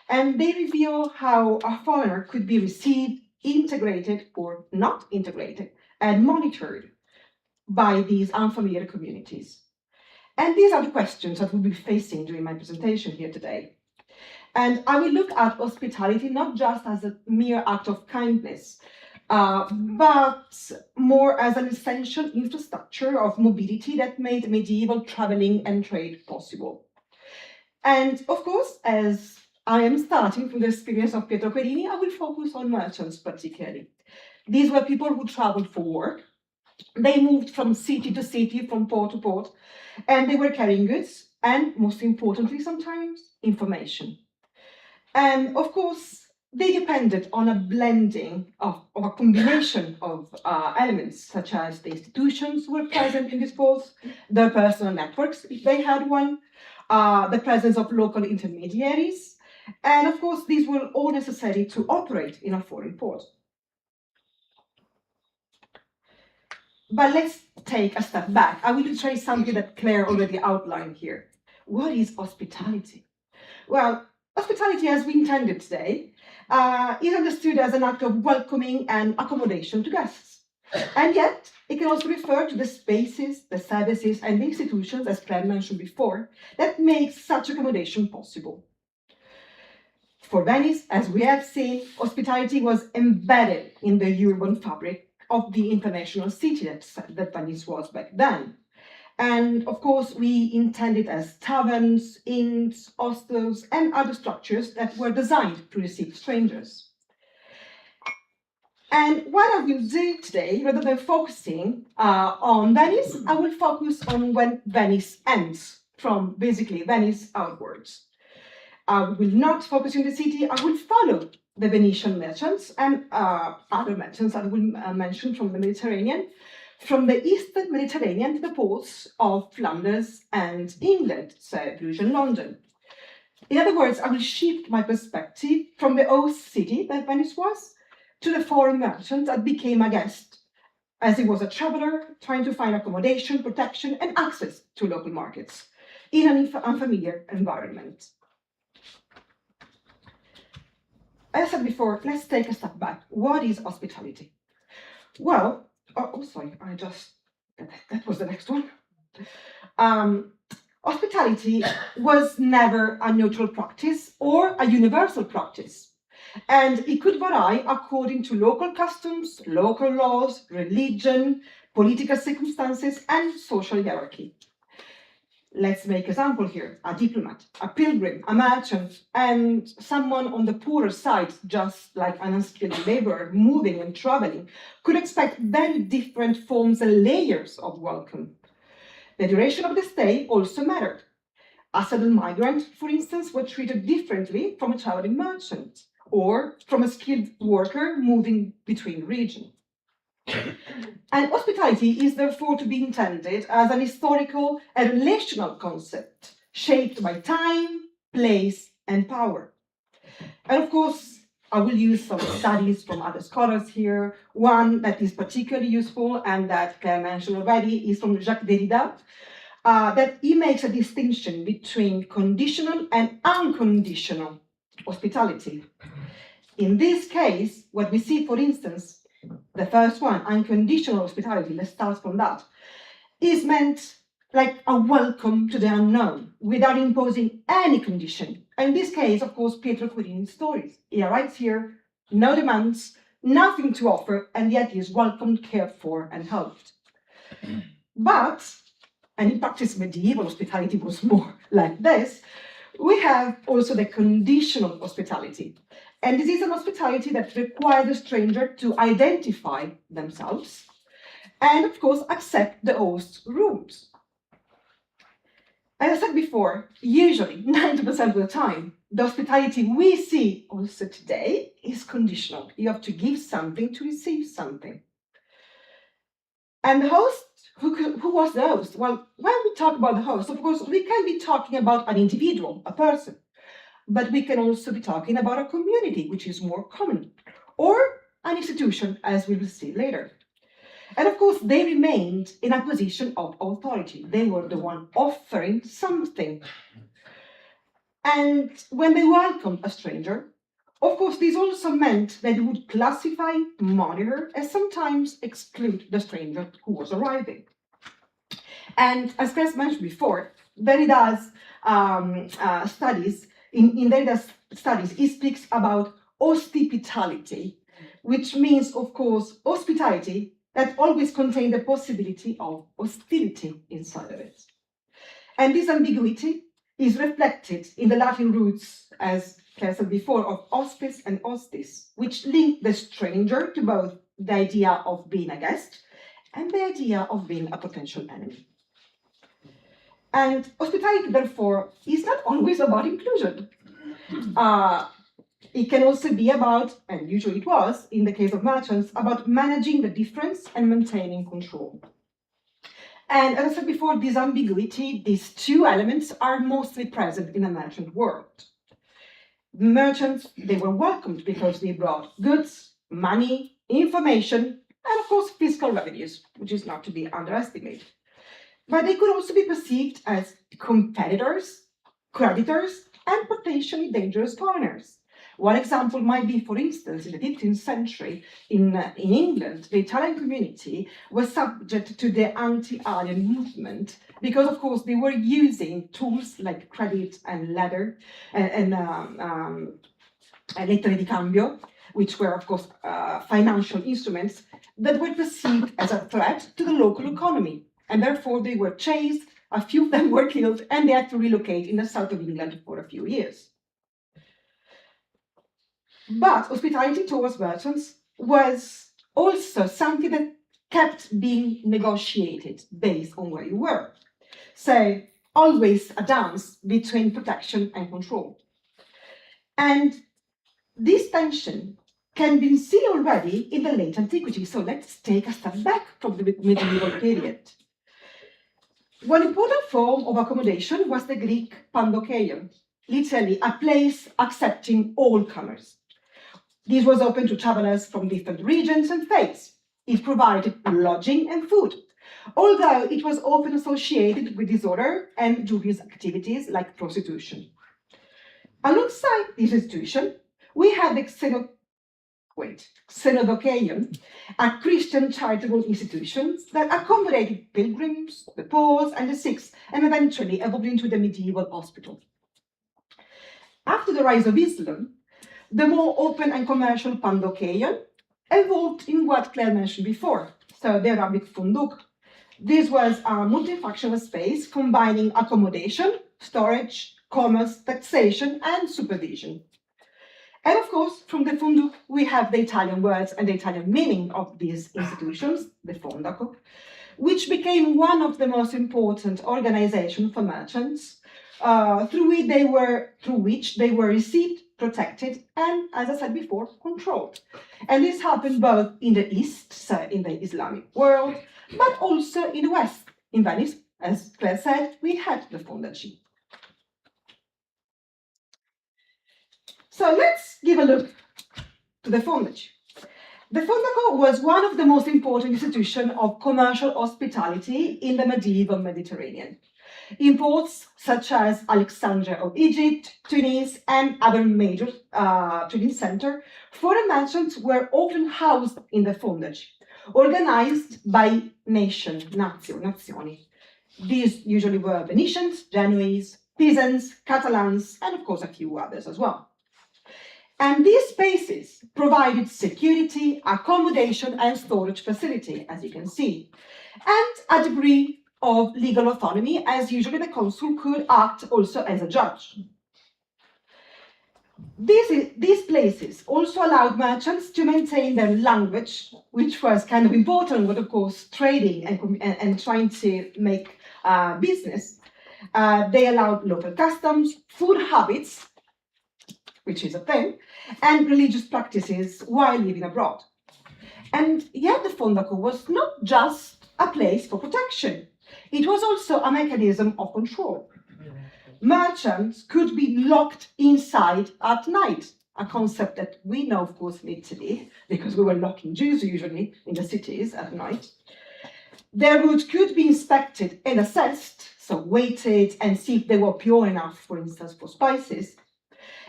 And they reveal how a foreigner could be received, integrated or not integrated, and monitored by these unfamiliar communities. And these are the questions that we'll be facing during my presentation here today. And I will look at hospitality not just as a mere act of kindness, but more as an essential infrastructure of mobility that made medieval traveling and trade possible. And of course, as I am starting from the experience of Pietro Querini, I will focus on merchants particularly. These were people who traveled for work. They moved from city to city, from port to port, and they were carrying goods and, most importantly, sometimes information. And of course, they depended on a blending of a combination of elements, such as the institutions who were present in these ports, their personal networks, if they had one, the presence of local intermediaries, and of course, these were all necessary to operate in a foreign port. But let's take a step back. I will illustrate something that Claire already outlined here. What is hospitality? Well, hospitality as we intended today is understood as an act of welcoming and accommodation to guests. And yet, it can also refer to the spaces, the services, and the institutions, as Claire mentioned before, that make such accommodation possible. For Venice, as we have seen, hospitality was embedded in the urban fabric of the international city that Venice was back then. And of course, we intended as taverns, inns, hostels, and other structures that were designed to receive strangers. And what I will do today, rather than focusing on Venice, I will focus on when Venice ends, from basically Venice outwards. I will not focus on the city, I will follow the Venetian merchants and other merchants I will mention from the Mediterranean, from the eastern Mediterranean to the ports of Flanders and England, so Bruges and London. In other words, I will shift my perspective from the host city that Venice was to the foreign merchant that became a guest, as he was a traveler trying to find accommodation, protection, and access to local markets in an unfamiliar environment. As I said before, let's take a step back. What is hospitality? Well, sorry, that was the next one. Hospitality was never a neutral practice or a universal practice, and it could vary according to local customs, local laws, religion, political circumstances, and social hierarchy. Let's make an example here. A diplomat, a pilgrim, a merchant, and someone on the poorer side, just like an unskilled laborer moving and traveling, could expect very different forms and layers of welcome. The duration of the stay also mattered. A sudden migrant, for instance, was treated differently from a traveling merchant or from a skilled worker moving between regions. And hospitality is therefore to be intended as an historical and relational concept shaped by time, place, and power. And of course, I will use some studies from other scholars here. One that is particularly useful and that Claire mentioned already is from Jacques Derrida, that he makes a distinction between conditional and unconditional hospitality. In this case, what we see, for instance, the first one, unconditional hospitality, let's start from that, is meant like a welcome to the unknown without imposing any condition. In this case, of course, Pietro Quirini's stories. He arrives here, no demands, nothing to offer, and yet he is welcomed, cared for, and helped. But, and in practice, medieval hospitality was more like this, we have also the conditional hospitality. And this is an hospitality that requires the stranger to identify themselves and, of course, accept the host's rules. As I said before, usually 90% of the time, the hospitality we see also today is conditional. You have to give something to receive something. And the host, who was the host? Well, when we talk about the host, of course, we can be talking about an individual, a person. But we can also be talking about a community, which is more common, or an institution, as we will see later. And of course, they remained in a position of authority. They were the one offering something. And when they welcomed a stranger, of course, this also meant that they would classify, monitor, and sometimes exclude the stranger who was arriving. And as Chris mentioned before, Derrida's studies, in Derrida's studies, he speaks about hospitality, which means, of course, hospitality that always contains the possibility of hostility inside of it. And this ambiguity is reflected in the Latin roots, as Claire said before, of hospice and hostis, which link the stranger to both the idea of being a guest and the idea of being a potential enemy. And hospitality, therefore, is not always about inclusion. It can also be about, and usually it was, in the case of merchants, about managing the difference and maintaining control. And as I said before, this ambiguity, these two elements are mostly present in the merchant world. Merchants, they were welcomed because they brought goods, money, information, and of course fiscal revenues, which is not to be underestimated. But they could also be perceived as competitors, creditors, and potentially dangerous foreigners. One example might be, for instance, in the 15th century in England, the Italian community was subject to the anti-alien movement because, of course, they were using tools like credit and leather and lettere di cambio, which were, of course, financial instruments that were perceived as a threat to the local economy. And therefore, they were chased, a few of them were killed, and they had to relocate in the south of England for a few years. But hospitality towards merchants was also something that kept being negotiated based on where you were. So, always a dance between protection and control. And this tension can be seen already in the late antiquity. So let's take a step back from the medieval period. One important form of accommodation was the Greek pandokeion, literally a place accepting all comers. This was open to travelers from different regions and faiths. It provided lodging and food, although it was often associated with disorder and dubious activities like prostitution. Alongside this institution, we had the Xenodokeion, a Christian charitable institution that accommodated pilgrims, the poor, and the sick, and eventually evolved into the medieval hospital. After the rise of Islam, the more open and commercial pandokeion evolved in what Claire mentioned before, so the Arabic funduk, This was a multifunctional space combining accommodation, storage, commerce, taxation, and supervision. And of course, from the Fundu, we have the Italian words and the Italian meaning of these institutions, the Fondaco, which became one of the most important organizations for merchants, through which they were received, protected, and, as I said before, controlled. And this happened both in the East, so in the Islamic world, but also in the West. In Venice, as Claire said, we had the Fondaci. So let's give a look to the Fondaci. The Fondaco was one of the most important institutions of commercial hospitality in the medieval Mediterranean. In ports such as Alexandria of Egypt, Tunis, and other major trading centers, foreign merchants were often housed in the Fondaci, organized by nation, nazioni. These usually were Venetians, Genoese, Pisans, Catalans, and of course a few others as well. And these spaces provided security, accommodation, and storage facility, as you can see, and a degree of legal autonomy, as usually the consul could act also as a judge. These places also allowed merchants to maintain their language, which was kind of important with, of course, trading and trying to make business. They allowed local customs, food habits, which is a thing, and religious practices while living abroad. And yet the Fondaco was not just a place for protection. It was also a mechanism of control. Merchants could be locked inside at night, a concept that we know, of course, in Italy, because we were locking Jews usually in the cities at night. Their goods could be inspected and assessed, so weighted and see if they were pure enough, for instance, for spices.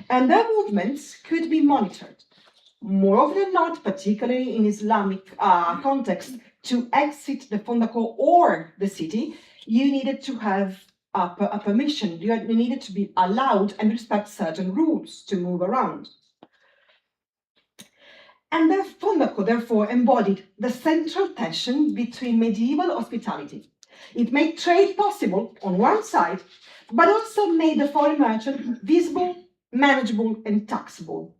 And their movements could be monitored. More often than not, particularly in Islamic context, to exit the Fondaco or the city, you needed to have a permission. You needed to be allowed and respect certain rules to move around. And the Fondaco, therefore, embodied the central tension between medieval hospitality. It made trade possible on one side, but also made the foreign merchant visible, manageable, and taxable.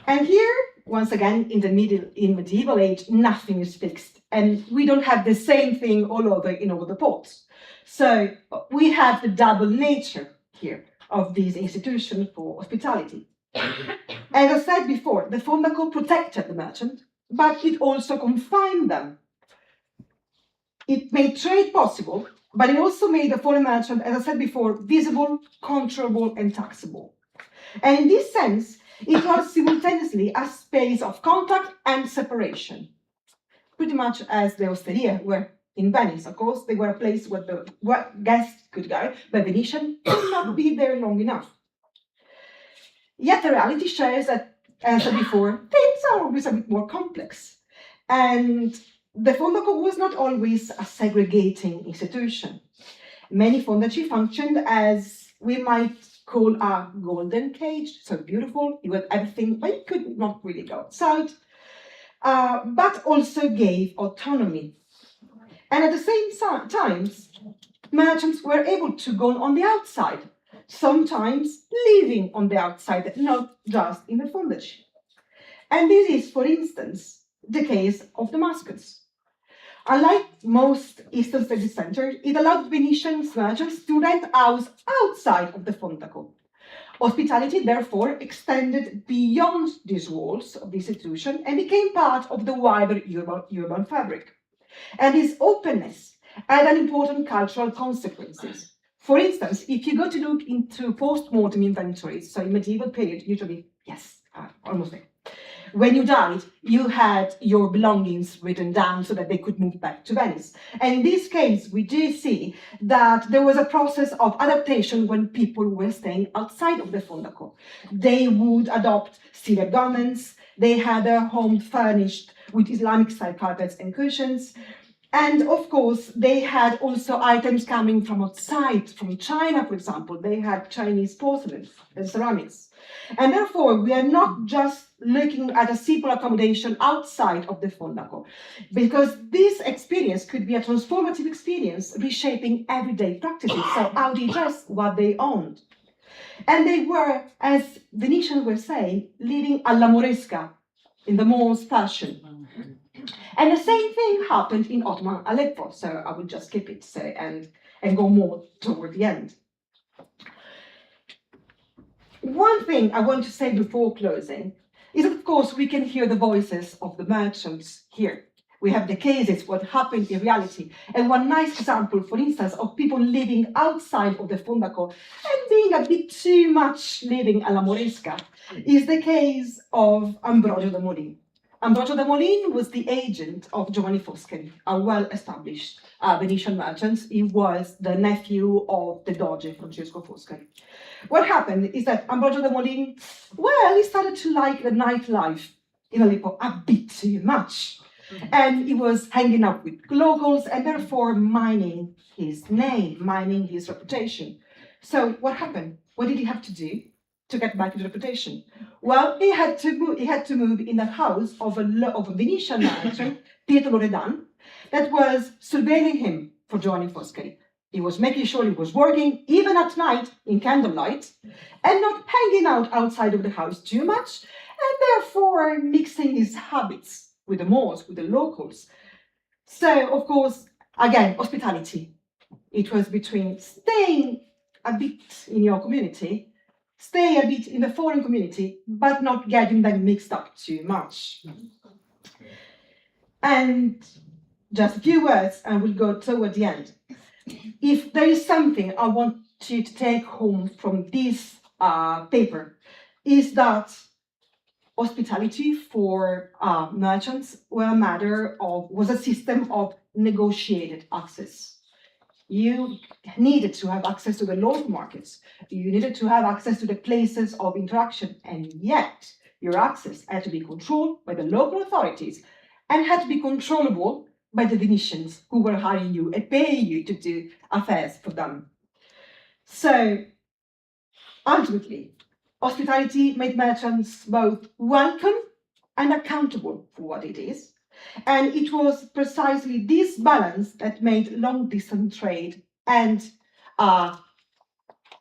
And here, once again, in medieval age, nothing is fixed, and we don't have the same thing all over in all the ports. So we have the double nature here of these institutions for hospitality. As I said before, the Fondaco protected the merchant, but it also confined them. It made trade possible, but it also made the foreign merchant, as I said before, visible, controllable, and taxable. And in this sense, it was simultaneously a space of contact and separation, pretty much as the osterie were in Venice. Of course, they were a place where the guests could go, but Venetians could not be there long enough. Yet the reality shows that, as I said before, things are always a bit more complex. And the Fondaco was not always a segregating institution. Many Fondaci functioned as we might call a golden cage, so beautiful, it was everything, but it could not really go outside, but also gave autonomy. And at the same time, merchants were able to go on the outside, sometimes living on the outside, not just in the Fondaci. And this is, for instance, the case of Damascus. Unlike most Eastern study centers, it allowed Venetian merchants to rent house outside of the Fondaco. Hospitality, therefore, extended beyond these walls of the institution and became part of the wider urban fabric. And this openness had an important cultural consequences. For instance, if you go to look into post-mortem inventories, so in medieval period, usually, yes, almost there. When you died, you had your belongings written down so that they could move back to Venice. And in this case, we do see that there was a process of adaptation when people were staying outside of the Fondaco. They would adopt cedar garments, they had their home furnished with Islamic style carpets and cushions, And of course, they had also items coming from outside, from China, for example. They had Chinese porcelain and ceramics. And therefore, we are not just looking at a simple accommodation outside of the Fondaco, because this experience could be a transformative experience, reshaping everyday practices. So how they dress, what they owned. And they were, as Venetians were saying, living alla moresca, in the Moors fashion. And the same thing happened in Ottoman Aleppo, so I will just skip it and go more toward the end. One thing I want to say before closing is, of course, we can hear the voices of the merchants here. We have the cases, what happened in reality. And one nice example, for instance, of people living outside of the Fondaco and being a bit too much living alla moresca is the case of Ambrogio de Molin. Ambrogio de Molin was the agent of Giovanni Foscari, a well-established Venetian merchant. He was the nephew of the Doge, Francesco Foscari. What happened is that Ambrogio de Molin, well, he started to like the nightlife in Aleppo a bit too much. And he was hanging out with locals and therefore mining his name, mining his reputation. So what happened? What did he have to do to get back his reputation? Well, he had to move in the house of a Venetian merchant, Pietro Loredan, that was surveilling him for Giovanni Foscari. He was making sure he was working even at night in candlelight and not hanging out outside of the house too much, and therefore mixing his habits with the Moors, with the locals. So, of course, again, hospitality. It was between staying a bit in your community, stay a bit in the foreign community, but not getting them mixed up too much. And just a few words, and we'll go toward the end. If there is something I want you to take home from this paper, is that hospitality for merchants was a system of negotiated access. You needed to have access to the local markets. You needed to have access to the places of interaction, and yet your access had to be controlled by the local authorities and had to be controllable by the Venetians who were hiring you and paying you to do affairs for them. So ultimately, hospitality made merchants both welcome and accountable for what it is. And it was precisely this balance that made long-distance trade and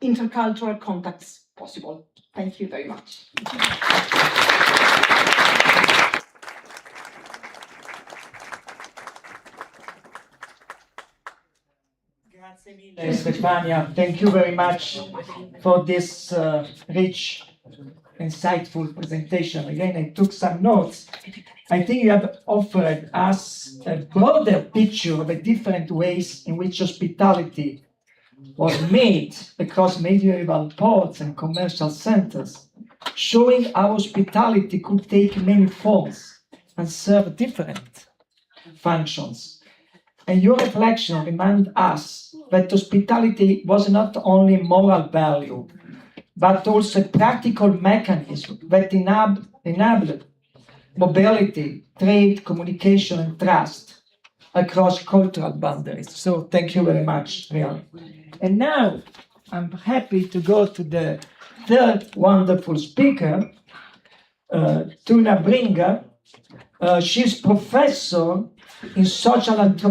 intercultural contacts possible. Thank you very much. Grazie mille, Stefania. Thank you very much for this rich, insightful presentation. Again, I took some notes. I think you have offered us a broader picture of the different ways in which hospitality was made across medieval ports and commercial centers, showing how hospitality could take many forms and serve different functions. And your reflection reminded us that hospitality was not only moral value, but also a practical mechanism that enabled mobility, trade, communication, and trust across cultural boundaries. So thank you very much, really. And now I'm happy to go to the third wonderful speaker, Tuna Bringer. She's professor in social anthropology